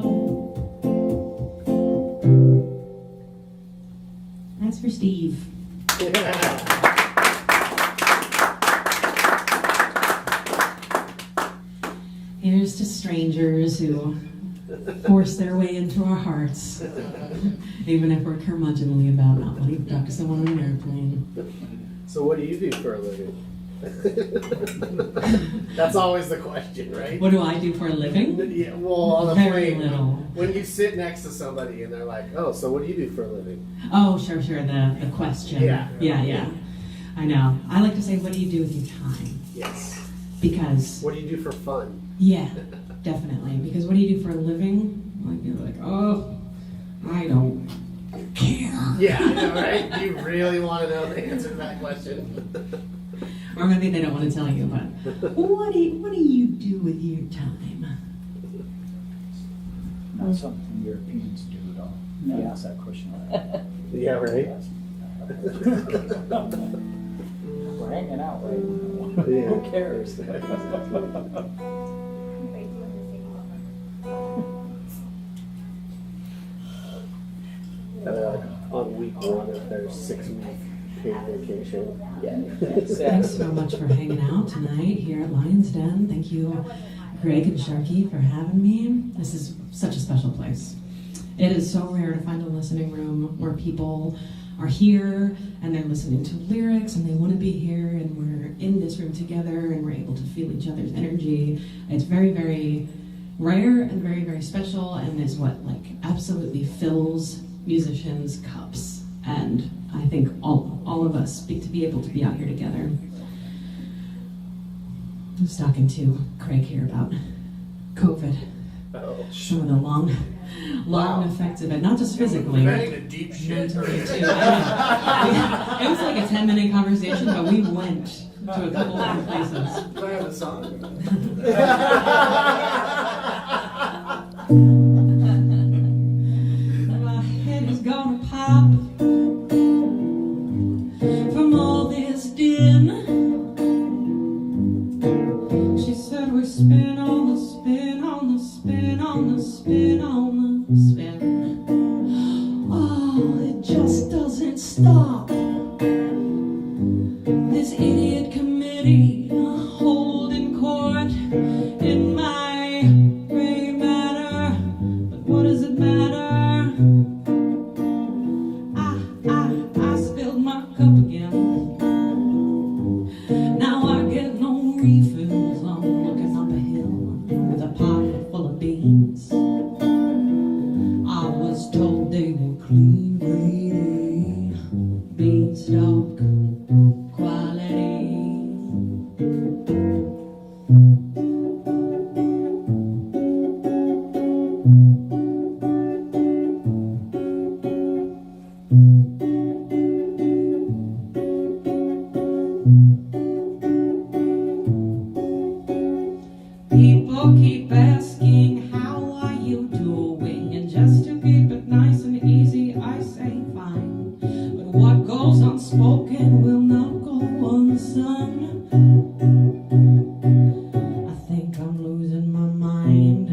That's for Steve. Here's to strangers who force their way into our hearts, even if we're curmudgeonly about not wanting to talk to someone on an airplane. So what do you do for a living? That's always the question, right? What do I do for a living? Yeah, well, on a Very plane, little. when you sit next to somebody and they're like, "Oh, so what do you do for a living?" Oh, sure, the question. Yeah. Yeah. I know. I like to say, what do you do with your time? Yes. Because, What do you do for fun? yeah, definitely. Because what do you do for a living? Like, you're like, oh, I don't care. Yeah, I know, right? Do you really want to know the answer to that question? Or maybe they don't want to tell you, but what do you do with your time? Not something Europeans do at all. You ask that question. Yeah, right? We're hanging out, right? Yeah. Who cares? On week 1, if there's 6-week paid vacation. Thanks so much for hanging out tonight here at Lyons Den. Thank you, Greg and Sharky, for having me. This is such a special place. It is so rare to find a listening room where people are here and they're listening to lyrics and they want to be here and we're in this room together and we're able to feel each other's energy. It's very, very rare and very, very special and is what absolutely fills musicians' cups. And I think all of us speak to be able to be out here together. I was talking to Craig here about COVID. Oh, Some of the long effects of it, not just physically. Very deep shit. Mentally too. I know. It was like a 10-minute conversation, but we went to a couple different places. Do I have a song? My head is gonna pop from all this din. She said we spin on the spin on the spin on the spin on the spin. Oh, it just doesn't stop. This idiot committee holding court in my gray matter. But what does it matter? I spilled my cup again. Now I get no refills. I'm looking up a hill with a pocket full of beans. I was told they were clean, grade beanstalk quality. People keep asking, how are you doing? And just to keep it nice and easy, I say fine. But what goes unspoken will not go unsung. I think I'm losing my mind.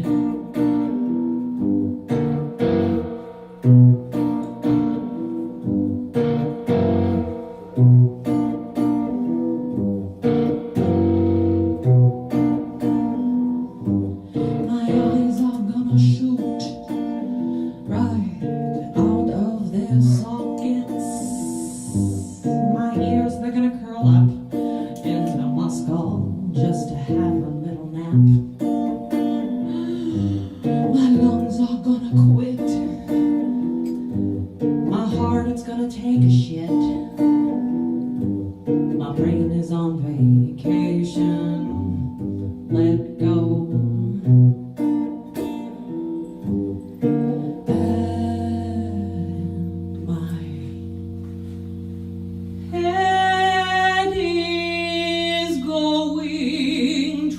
My eyes are gonna shoot right out of their sockets. My ears, they're gonna curl up into my skull just to have a little nap. My lungs are gonna quit. My heart, it's gonna take a shit. My brain is on vacation. Let go. And my head is going to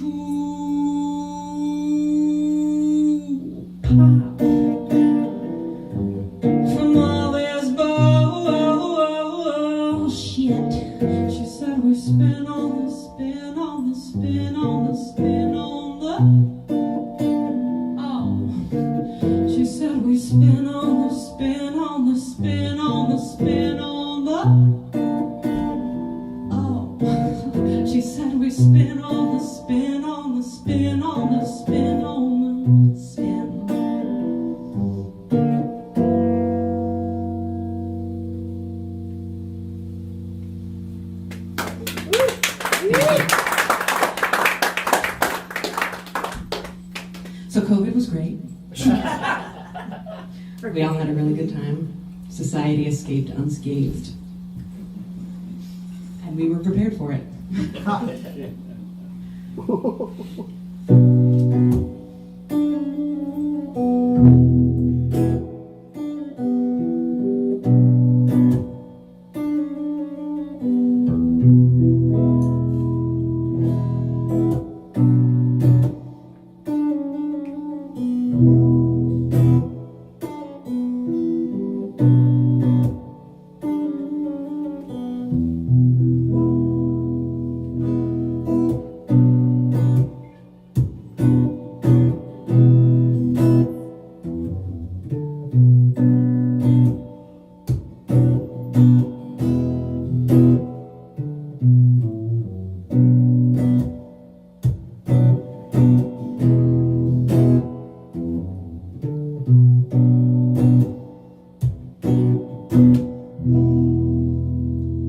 pop from all this bullshit. She said we spin on the spin on the spin on the spin on the. Oh, she said we spin on the spin on the spin on the spin on the. Oh, she said we spin on the spin on the spin on the spin on the spin. Yeah. So COVID was great. We all had a really good time. Society escaped unscathed. And we were prepared for it.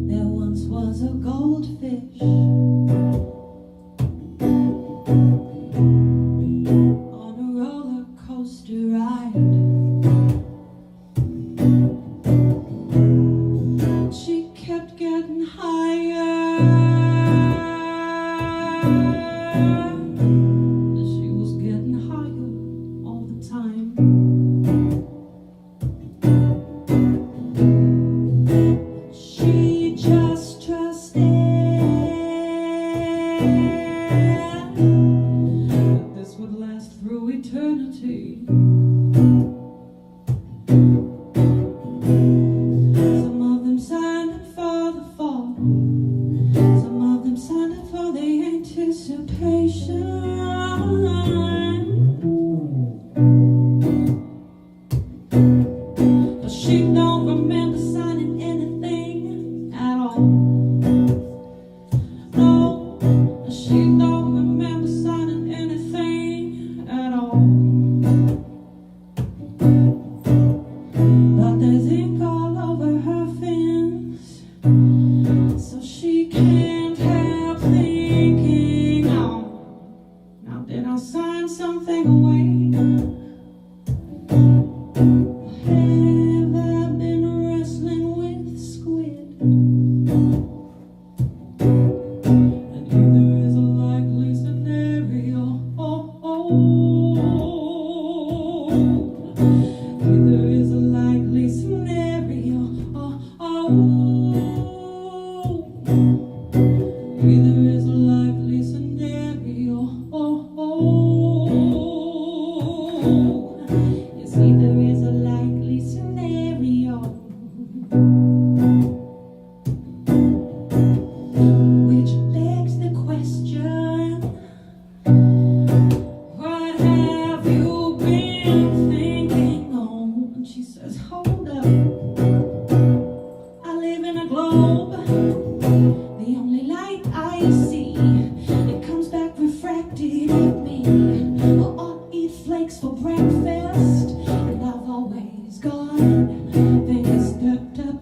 There once was a goldfish on a roller coaster ride. She kept getting higher. She was getting higher all the time. She just trusted that this would last through eternity. Some of them signed up for the fall. Some of them signed up for the anticipation. But she don't remember signing anything at all. No, she don't remember signing anything at all. But there's ink all over her fins, so she can't help thinking, oh, now did I sign something away? Have I been wrestling with squid? And either is a likely scenario. Either is a likely scenario. Either is a likely scenario. Yes, either is a likely scenario. Which begs the question, what have you been thinking on? And she says, hold up, I live in a globe. The only light I see, it comes back refracted at me. I'll eat flakes for breakfast, and I've always got fingers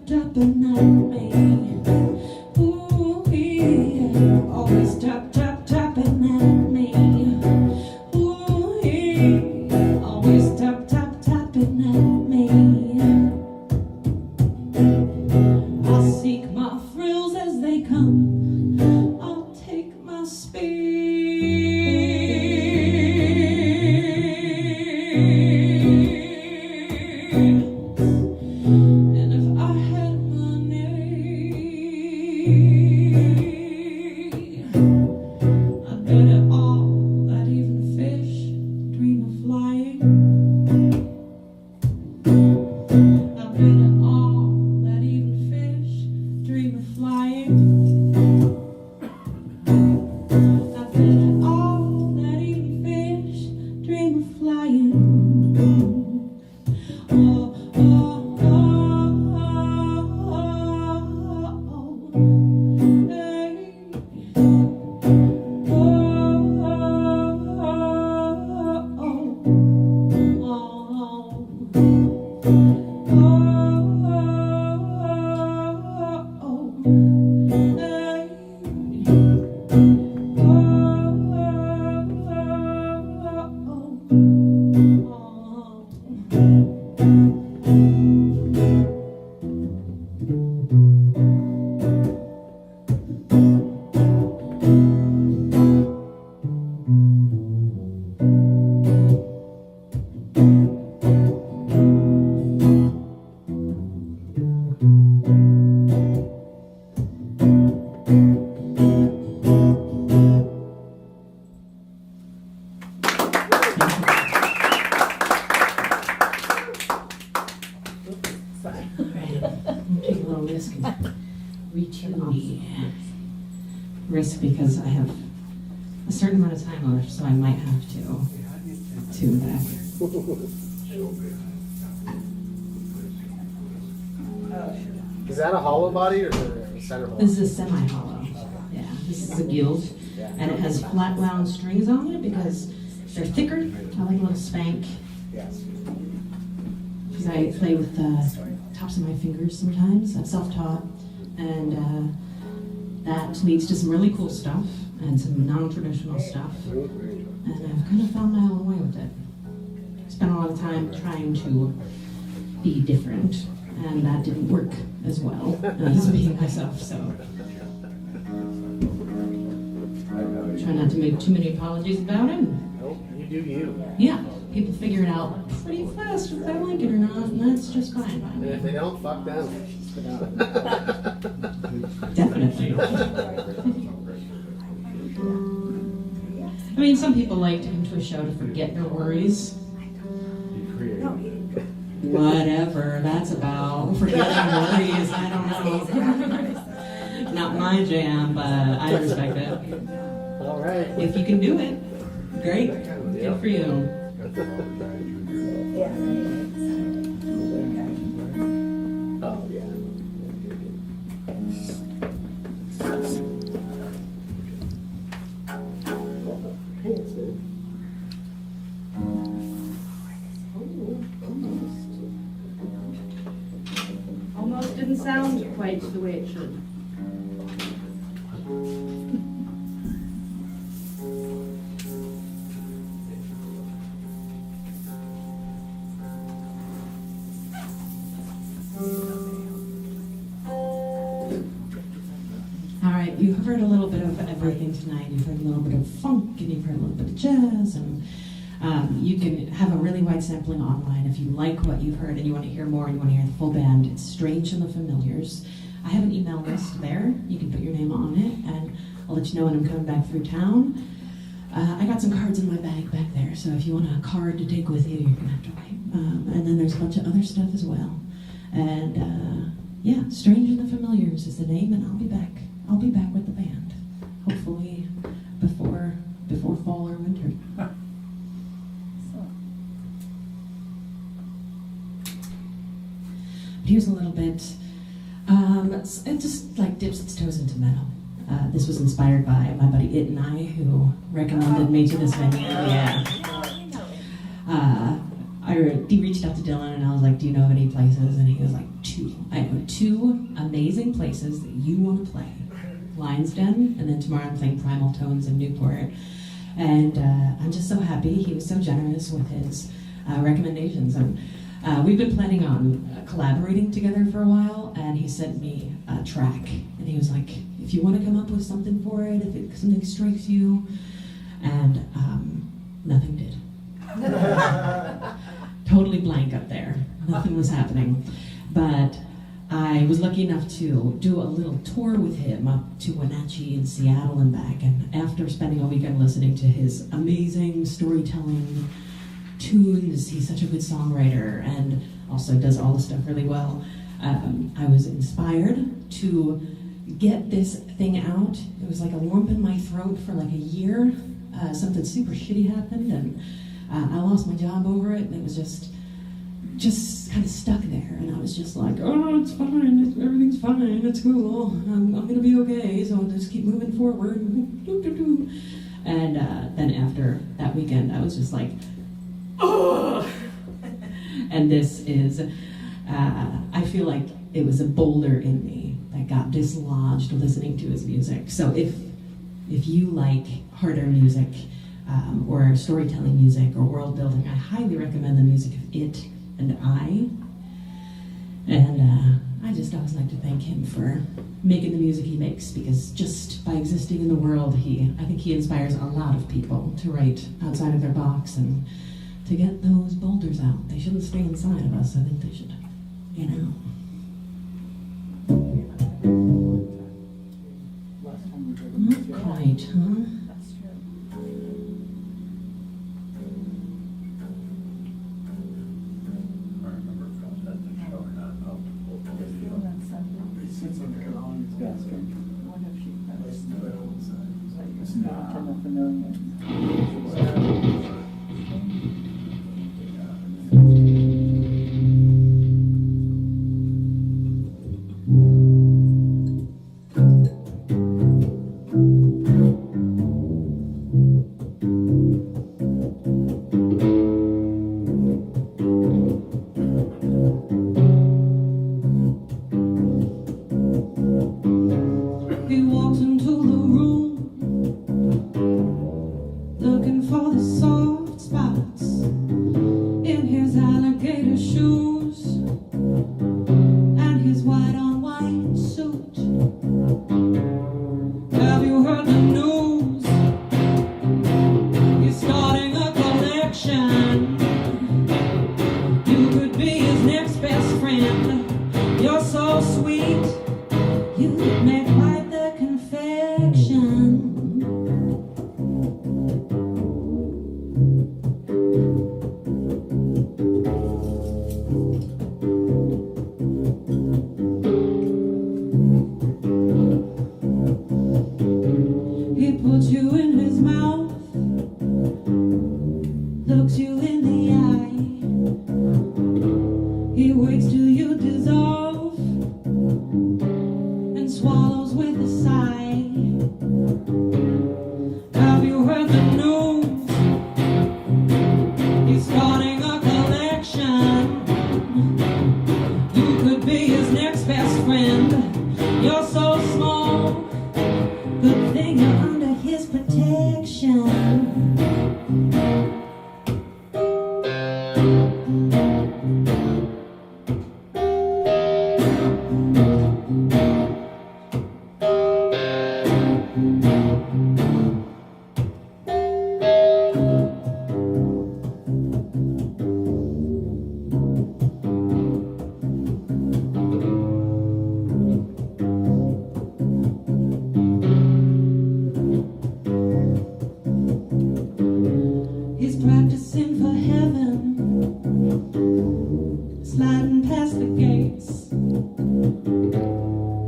tapping at me. Ooh, yeah, always tapping at me. Ooh, yeah, always tapping at me. I'll seek my thrills as they come. I'll take my speed. And if I had money, I'd bet it all that even fish dream of flying. I'd bet it all that even fish dream of flying. I'd bet it risk because I have a certain amount of time left, so I might have to tune back. Is that a hollow body or is it a center hollow? This is a semi-hollow. Yeah, this is a guild, and it has flat wound strings on it because they're thicker. I like a little spank Yes. because I play with the tops of my fingers sometimes. I'm self-taught, and that leads to some really cool stuff and some non-traditional stuff. And I've kind of found my own way with it. Spent a lot of time trying to be different, and that didn't work as well as being myself, so. Try not to make too many apologies about it. Nope, you do you. Yeah, people figure it out pretty fast if they like it or not, and that's just fine by And if me. they don't, fuck them. Definitely. I mean, some people like to come to a show to forget their worries. Whatever that's about. Forgetting worries, I don't know. Not my jam, but I respect it. All right. If you can do it, great. Good for you. Oh, yeah. Thanks, man. Almost didn't sound quite the way it should. All right, you've heard a little bit of everything tonight. You've heard a little bit of funk, and you've heard a little bit of jazz, and you can have a really wide sampling online if you like what you've heard and you want to hear more and you want to hear the full band. It's Strange and the Familiars. I have an email list there. You can put your name on it, and I'll let you know when I'm coming back through town. I got some cards in my bag back there, so if you want a card to take with you, you're going to have to wait. And then there's a bunch of other stuff as well. And yeah, Strange and the Familiars is the name, and I'll be back. I'll be back with the band, hopefully before fall or winter. Here's a little bit. It just like dips its toes into metal. This was inspired by my buddy It and I, who recommended me to this venue. Yeah. He reached out to Dylan and I was like, "Do you know of any places?" And he was like, "2. I know 2 amazing places that you want to play. Lyons Den, and then tomorrow I'm playing Primal Tones in Newport." And I'm just so happy. He was so generous with his recommendations. And we've been planning on collaborating together for a while, and he sent me a track. And he was like, "If you want to come up with something for it, if something strikes you," and nothing did. Totally blank up there. Nothing was happening. But I was lucky enough to do a little tour with him up to Wenatchee and Seattle and back. And after spending a weekend listening to his amazing storytelling tunes, he's such a good songwriter and also does all the stuff really well. I was inspired to get this thing out. It was like a lump in my throat for like a year. Something super shitty happened, and I lost my job over it, and it was just kind of stuck there. And I was just like, "Oh, it's fine. Everything's fine. It's cool. I'm gonna be okay. So I'll just keep moving forward." And then after that weekend, I was just like, "Oh!" And this is, I feel like it was a boulder in me that got dislodged listening to his music. So if you like harder music, or storytelling music, or world building, I highly recommend the music of It and I. And I just always like to thank him for making the music he makes, because just by existing in the world, I think he inspires a lot of people to write outside of their box and to get those boulders out. They shouldn't stay inside of us. I think they should, Not quite, huh? looking for the soft spots in his alligator shoes and his white on white suit. Have you heard the news? He's starting a collection. You could be his next best friend. You're so sweet, you would make quite the confection. He puts you in his mouth, looks you in the eye. He waits till you dissolve and swallows with a sigh. Have you heard the news? He's starting a collection. You could be his next best friend. You're so small, good thing you're under his protection. He's practicing for heaven, sliding past the gates.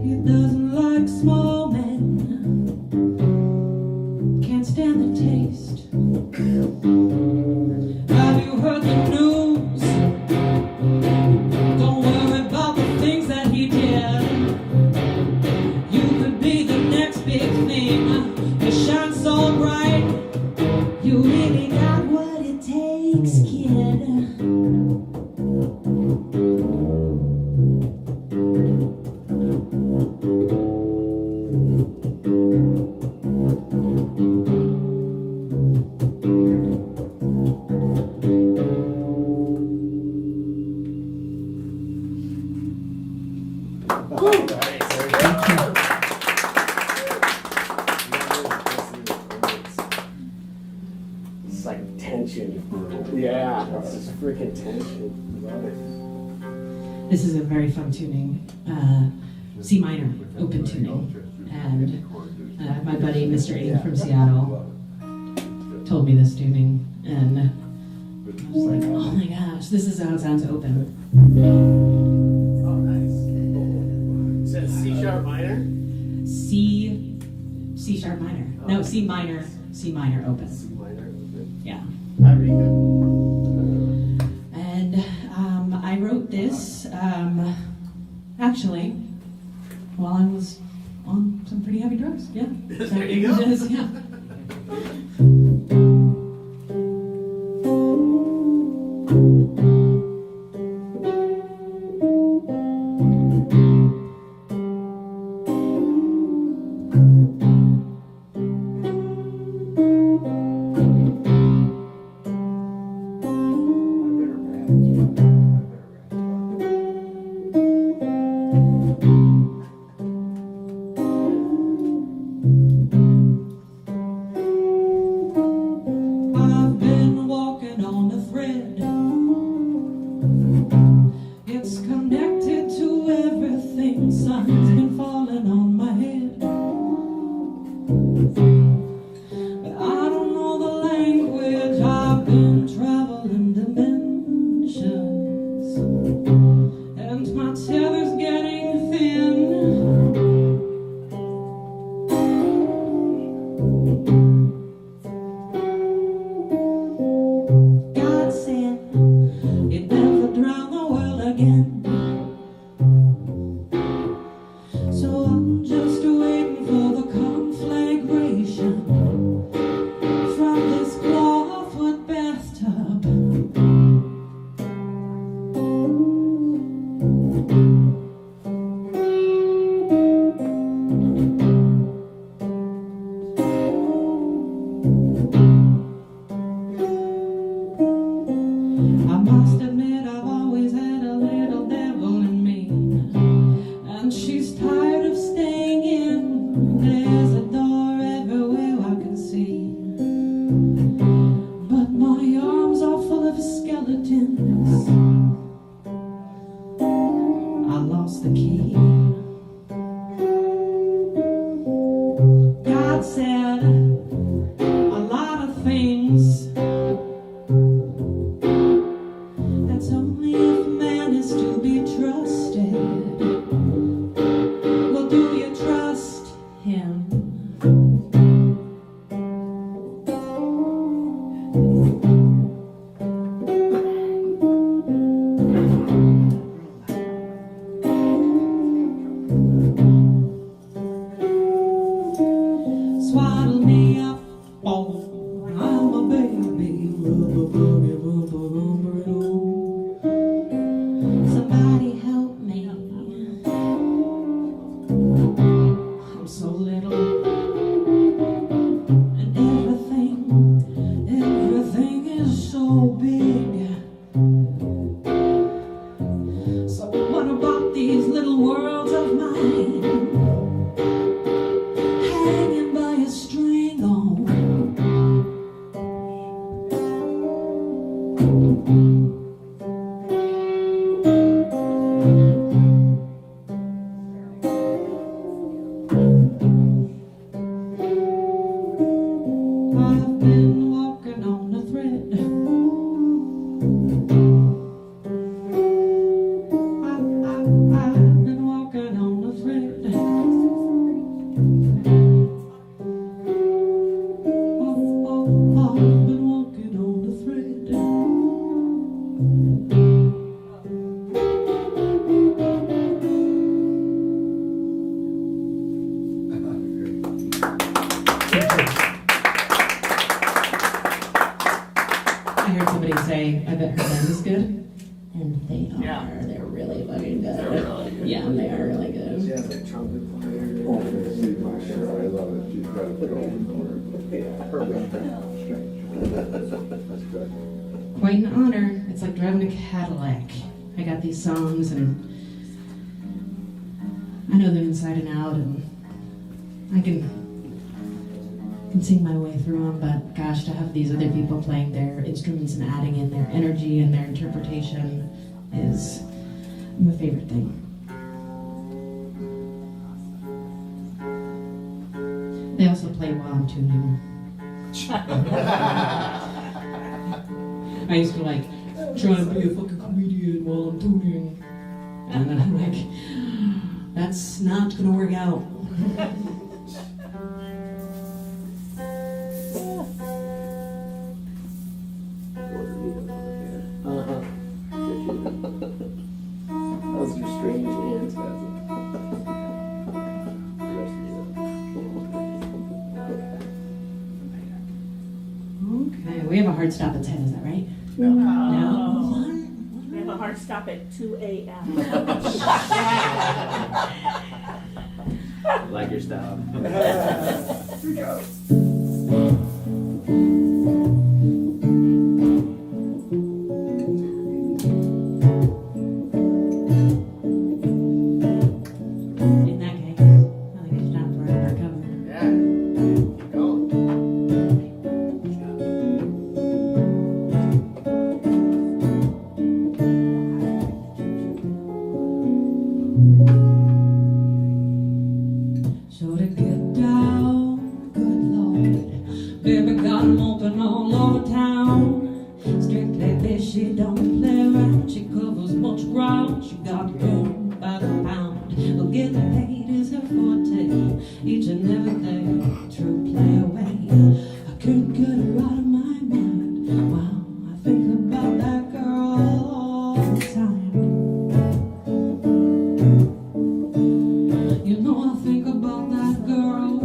He doesn't like small men, can't stand the taste. Have you heard the news? Don't worry about the things that he did. You could be the next big thing. You shine so bright, you really got what it takes, kid. It's like tension. Yeah, it's just freaking tension. Love it. This is a very fun tuning, C minor, open tuning. And my buddy, Mr. Aiden from Seattle, told me this tuning. And I was like, oh my gosh, this is how it sounds open. Oh, nice. It says C sharp minor? C sharp minor. No, C minor open. C minor. Yeah. Hi, Rika. And I wrote this actually while I was on some pretty heavy drugs. Yeah. There you go. Yeah. skeletons. I lost the key. God said a lot of things. That's only if man is to be trusted. Well, do you trust him? Swaddle me up, oh, I'm a baby. Rubber, boogie, rubber, rubber, doo. Somebody help me. I'm so little, and everything is so big. So what about these little worlds of mine? Hanging by a string on. I've been walking on a thread. I've been walking on a thread. I've been walking on a thread. I heard somebody say, I bet her band is good. And they are. Yeah. They're really fucking good. They're really good. Yeah, they are really She good. has a trumpet player. Oh, I love it. She's got it going. That's good. Quite an honor. It's like driving a Cadillac. I got these songs and I know them inside and out, and I can sing my way through them, but gosh, to have these other people playing their instruments and adding in their energy and their interpretation is my favorite thing. They also play while I'm tuning. I used to like try to be a fucking comedian while I'm tuning, and then I'm like, that's not gonna work out. Those are strange hands, Okay, we have a hard stop at 10, is that right? No. No? We have a hard stop at 2 a.m. Like your style. Here we go. In that case, I think it's time for another cover. Yeah. Keep going. So to get down, good Lord, baby got 'em open all over town. Strictly bitch, she don't play around. She covers much ground. She got room by the pound. Well, getting paid is her forte. Each and every day, true play away. I couldn't get her out of my mind. Wow, I think about that girl all the time. You know I think about that girl.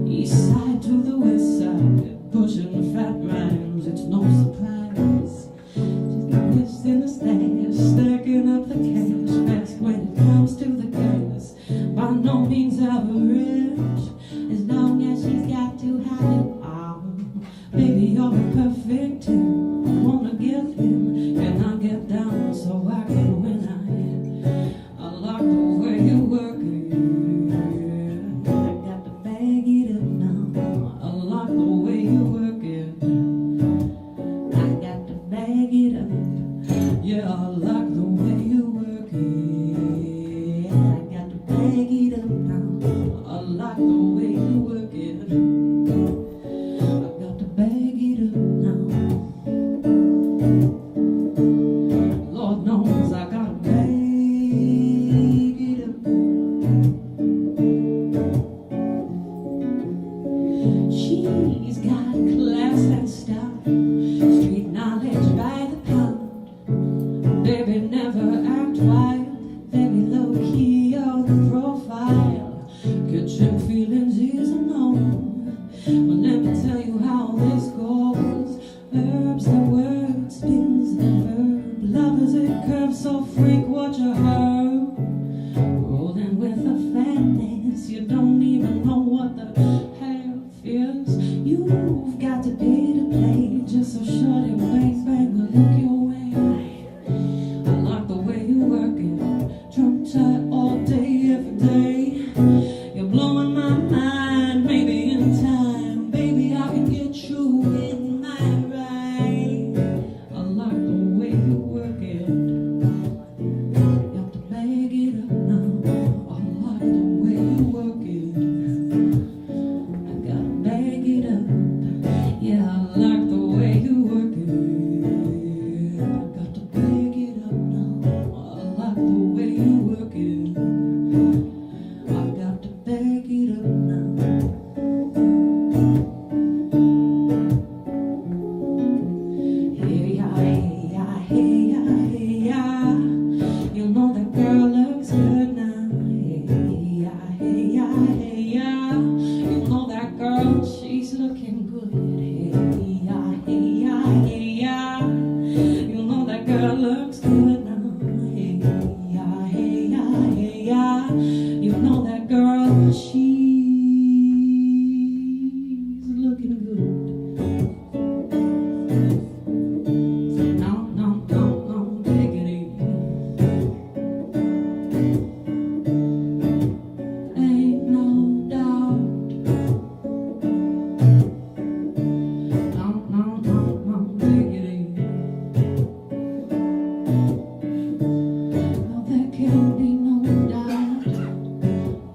East side to the west side, pushing the fat rhymes, it's no surprise. She's got this in the stash, stacking up the cash, fast when it comes to the gas. By no means average, as long as she's got to have it all. Baby, you're a perfect 10. I wanna give him, and I get down so I can win. I like the way you work it. I got to bag it up now. You're blowing my mind, maybe in time, baby, I can get you in my right. I like the way you work it. You have to bag it up now. I like the way you work it. I gotta bag it up. Yeah, I like the way you work it. I got to bag it up now. I like the way you work it. I got to bag it up now. Hey ya, hey ya, hey ya, hey ya. You know that girl looks good now. Hey ya, hey ya, hey ya. You know that girl, she's looking good. Hey ya, hey ya, hey ya. You know that girl looks good now. Hey ya, hey ya, hey ya. You know that girl, she's looking good. No, no, no, no, take it easy. Ain't no doubt. No, no, no, no, take it easy. No, there can't be no doubt.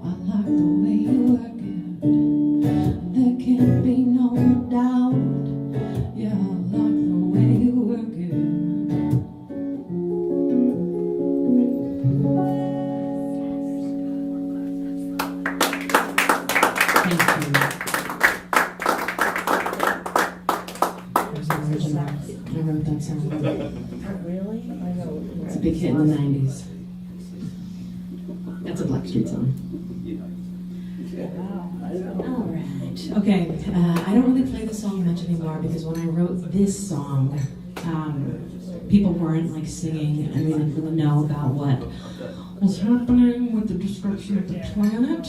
I like the way you work it. There can't be no doubt. Yeah, I like the way you work it. Thank you. There's an original. I wrote that song. Really? I know. It's a big hit in the 90s. That's a Blackstreet song. All right. Okay. I don't really play this song much anymore because when I wrote this song, people weren't like singing and we didn't really know about what was happening with the destruction of the planet.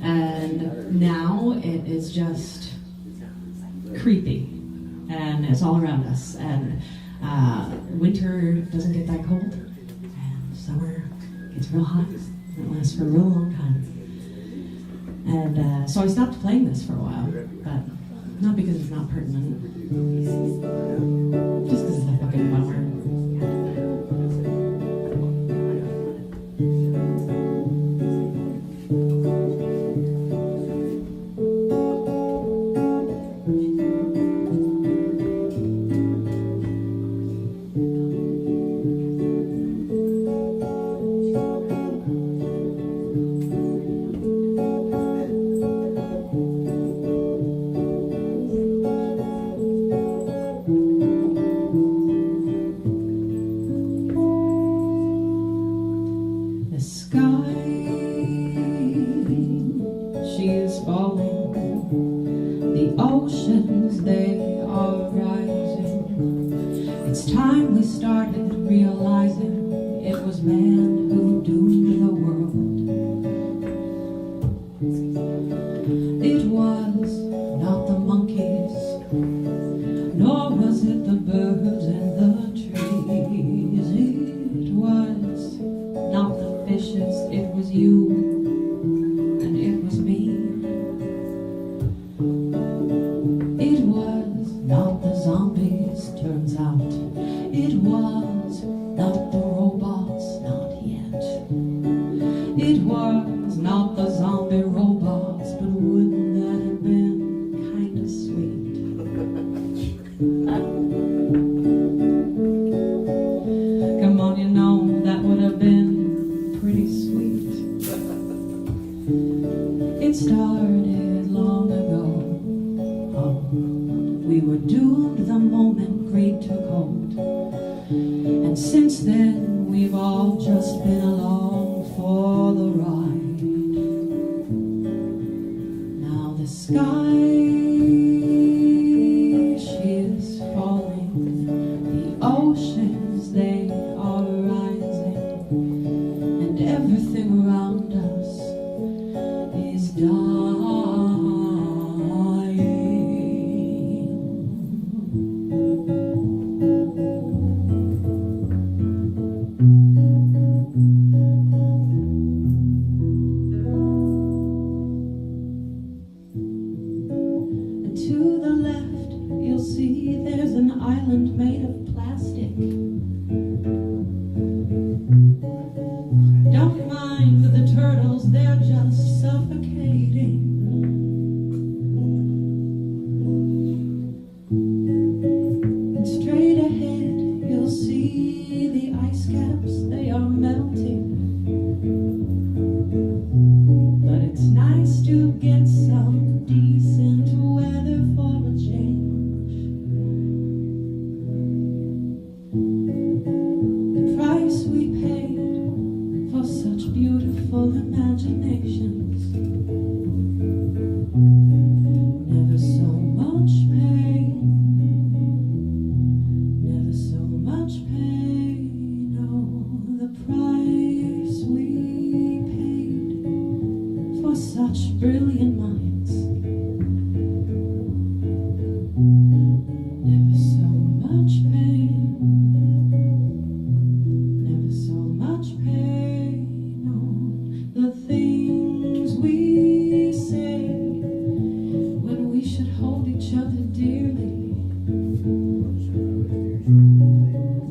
And now it is just creepy and it's all around us. And winter doesn't get that cold, and summer gets real hot. And it lasts for a real long time. And so I stopped playing this for a while, but not because it's not pertinent, just because it's a fucking bummer. The sky, she is falling. The oceans, they are rising. It's time we started realizing it was man who doomed the world. It was not the monkeys, nor was it the birds and the trees. It was not the fishes, it was you, and it was me. It was not the zombies, turns out. It was not the robots, not yet. It was not the zombie robots, but wouldn't that have been kinda sweet? Come on, you know, that would have been pretty sweet. It started long ago. Oh, we were doomed the moment greed took hold. And since then, we've all just been along for the ride. Now the sky, she is falling. The oceans, they are rising. And everything around us is dying. island made of plastic. Don't mind the turtles, they're just suffocating. And straight ahead, you'll see the ice caps, they are melting. But it's nice to get some decent weather for a change. The price we paid for such beautiful imaginations. Never so much pain, never so much pain. Oh, the price we paid for such brilliant minds. Never so much pain, never so much pain. Oh, the things we say when we should hold each other dearly.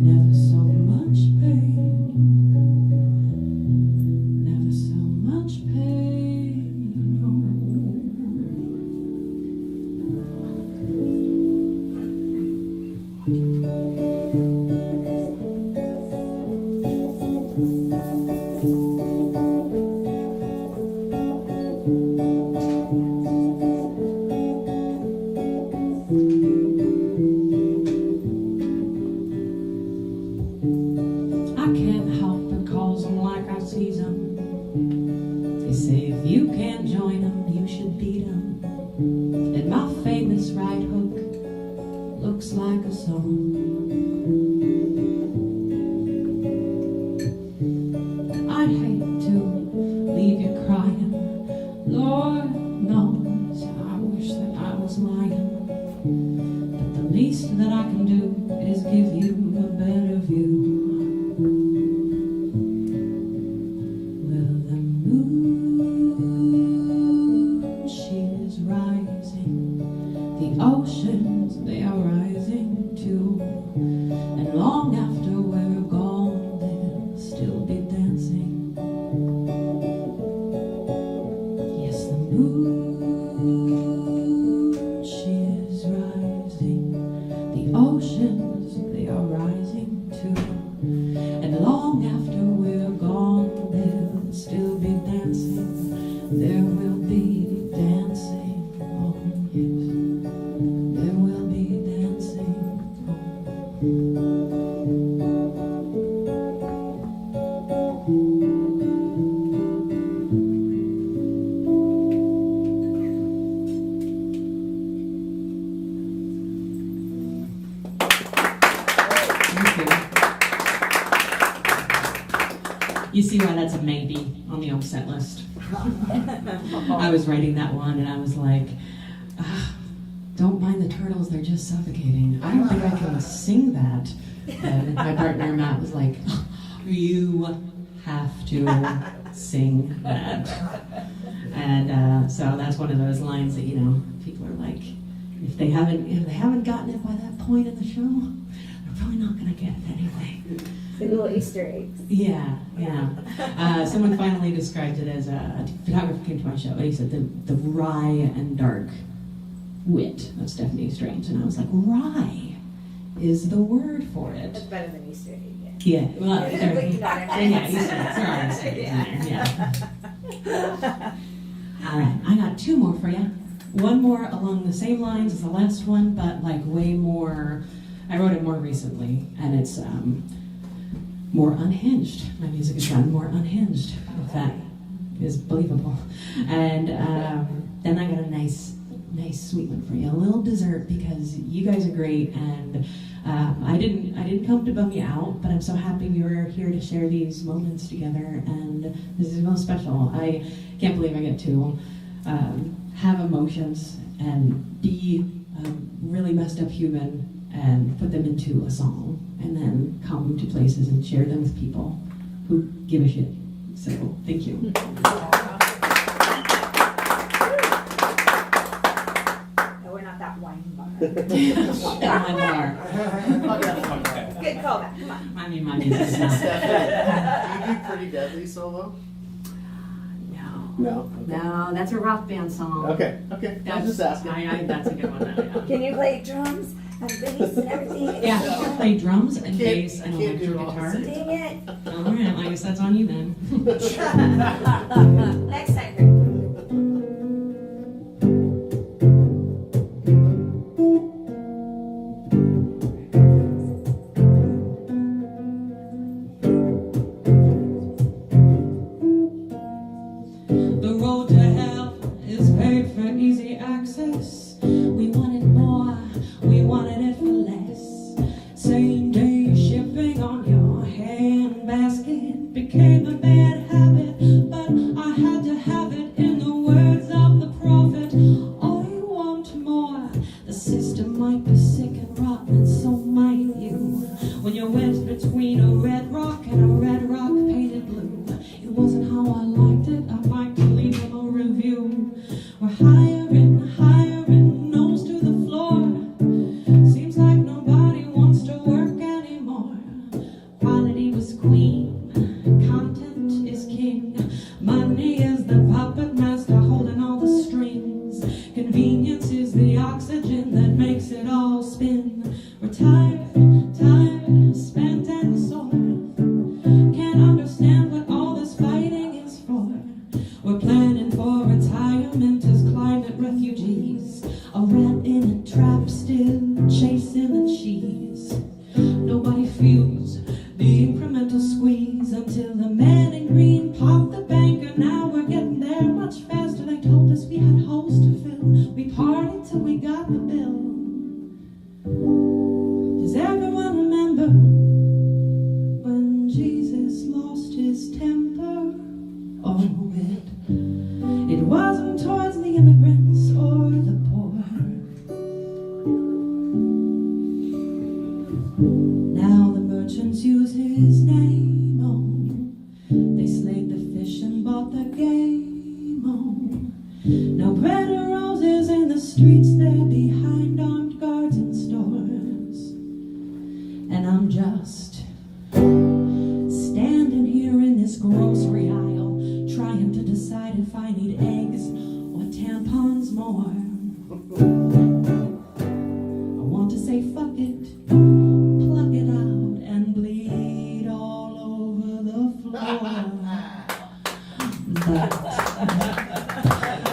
Never so much pain, never so much pain. I can't help but calls them like I sees them. They say if you can't join them, you should beat them. And my famous right hook looks like a song. I'd hate to leave you crying. Lord knows I wish that I was lying. But the least that I can do is give you a better view. Well, the moon, she is rising. The oceans, they are rising too. And long after we're gone, they'll still be dancing. Yes, the moon, she is rising. The oceans, they are rising too. And long after we're gone, they'll still be dancing. There will be dancing on, yes. There will be dancing Thank you. You see why that's a maybe on the old set list. I was writing that one and I was like, don't mind the turtles, they're just suffocating. I don't think I can sing that. And my partner Matt was like, you have to sing that. And so that's one of those lines that, you know, people are like, if they haven't gotten it by that point in the show, they're probably not gonna get anything. The little Easter eggs. Yeah. Someone finally described it as a photographer came to my show and he said the wry and dark wit of Stephanie Strange, and I was like, wry is the word for it. That's better than Easter egg. Yeah, well, But you got it. yeah, Easter eggs, there are Easter eggs in there, yeah. All right, I got two more for you. One more along the same lines as the last one, but like way more. I wrote it more recently, and it's more unhinged. My music has gotten more unhinged, if that is believable. And then I got a nice sweet one for you, a little dessert, because you guys are great, and I didn't come to bum you out, but I'm so happy we were here to share these moments together, and this is most special. I can't believe I get to have emotions and be a really messed up human and put them into a song, and then come to places and share them with people who give a shit. So, thank you. No, we're not that wine bar. One more. Good callback, come on. I mean, my music's not. Do you do Pretty Deadly solo? No. No. No, that's a rock band song. Okay. I was just asking. That's a good one. Yeah. Can you play drums and bass and everything? Yeah, I can play drums and bass and can't do electric all guitar. the Dang it. All right, I guess that's on you then. Next time, Greg. The road to hell is paved for easy access. We wanted more, we wanted it for less. Same day shipping on your handbasket became a bad habit, but I had to have it. In the words of the prophet, I want more. The system might be sick and rotten, and so might you. When you're wedged between a red rock and a red rock painted blue, it wasn't how I liked it. I might leave them a review. We're hiring, nose to the floor. Seems like nobody wants to work anymore. Quality was queen, content is king. Money is the puppet master holding all the strings. Convenience is the oxygen that makes it all spin. We're tired, spent and sore. Can't understand what all this fighting is for. We're planning for retirement as climate refugees. A rat in a trap still chasing the cheese. Nobody feels the incremental squeeze until the man in green popped the banker. Now we're getting there much faster. They told us we had holes to fill. We partied till we got the bill. Does everyone remember when Jesus lost his temper? Oh, it wasn't towards the immigrants or the poor. Now the merchants use his name, oh. They slayed the fish and bought the game, oh. No bread or roses in the streets, they're behind armed guards in stores. And I'm just standing here in this grocery aisle, trying to decide if I need eggs or tampons more. I want to say fuck it, plug it out, and bleed all over the floor.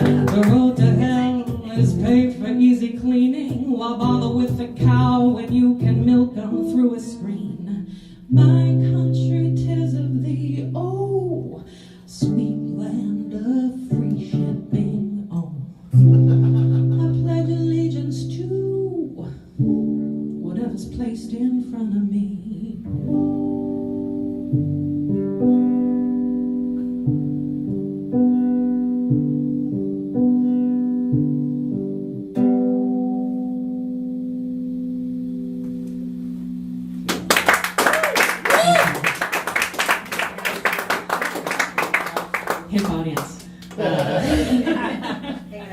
But the road to hell is paved for easy cleaning. Why bother with a cow when you can milk them through a screen? My country, 'tis of thee, oh, sweet land of free shipping, oh. I pledge allegiance to whatever's placed in front of me. Hip audience. Hanging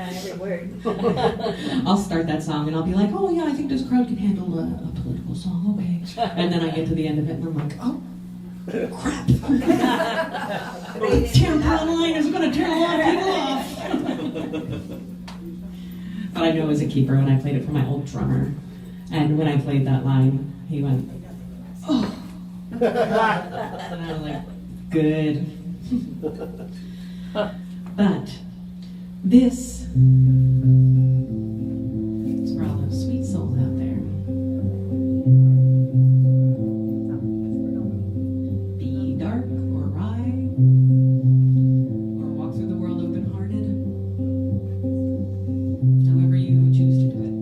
on every word. I'll start that song and I'll be like, oh yeah, I think this crowd can handle a political song, okay. And then I get to the end of it and I'm like, oh, crap. Tampon line is going to turn a lot of people off. But I know it was a keeper when I played it for my old drummer. And when I played that line, he went, oh. And I was like, good. But this is for all those sweet souls out there. Be dark or wry, or walk through the world open-hearted. However you choose to do it.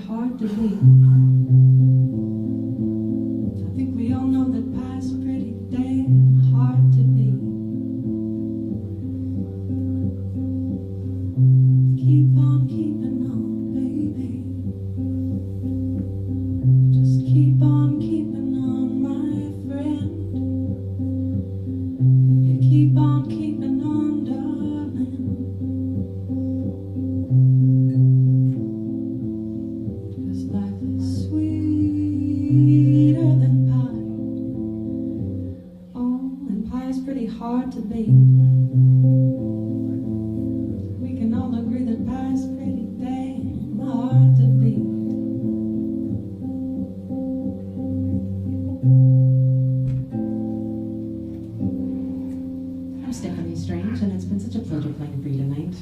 hard to beat. I think we all know that pie's pretty damn hard to beat. Keep on keeping on, baby. Just keep on keeping on, my friend. You keep on keeping on, darling. 'Cause life is sweeter than pie. Oh, and pie's pretty hard to beat. We can all agree that pie's pretty damn hard to beat. I'm Stephanie Strange, and it's been such a pleasure playing for you tonight.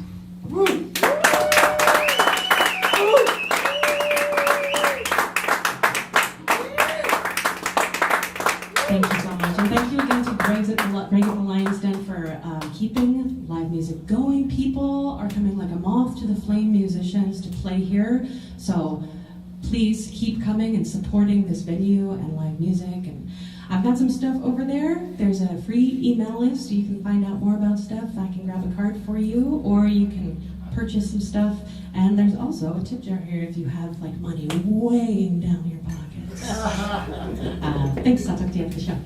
Thank you so much, and thank you again to Greg at the Lyons Den for keeping live music going. People are coming like a moth to the flame, musicians, to play here. So please keep coming and supporting this venue and live music. And I've got some stuff over there. There's a free email list. You can find out more about stuff. I can grab a card for you, or you can purchase some stuff. And there's also a tip jar here if you have like money weighing down your pockets. Thanks. I'll talk to you after the show.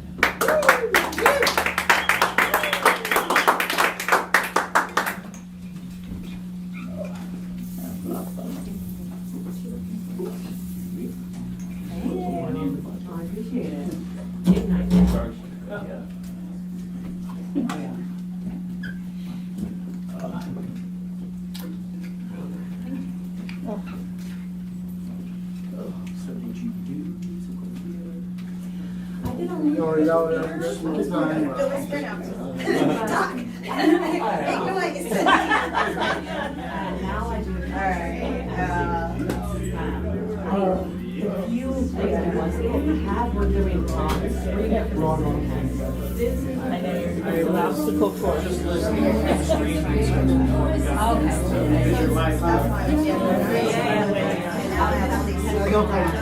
You already know that Christmas time. Don't whisper now. Talk. Make noise. Now I do. Alright, If you have, we're doing wrong. The obstacle course. Just listening to the stream. that's why I'm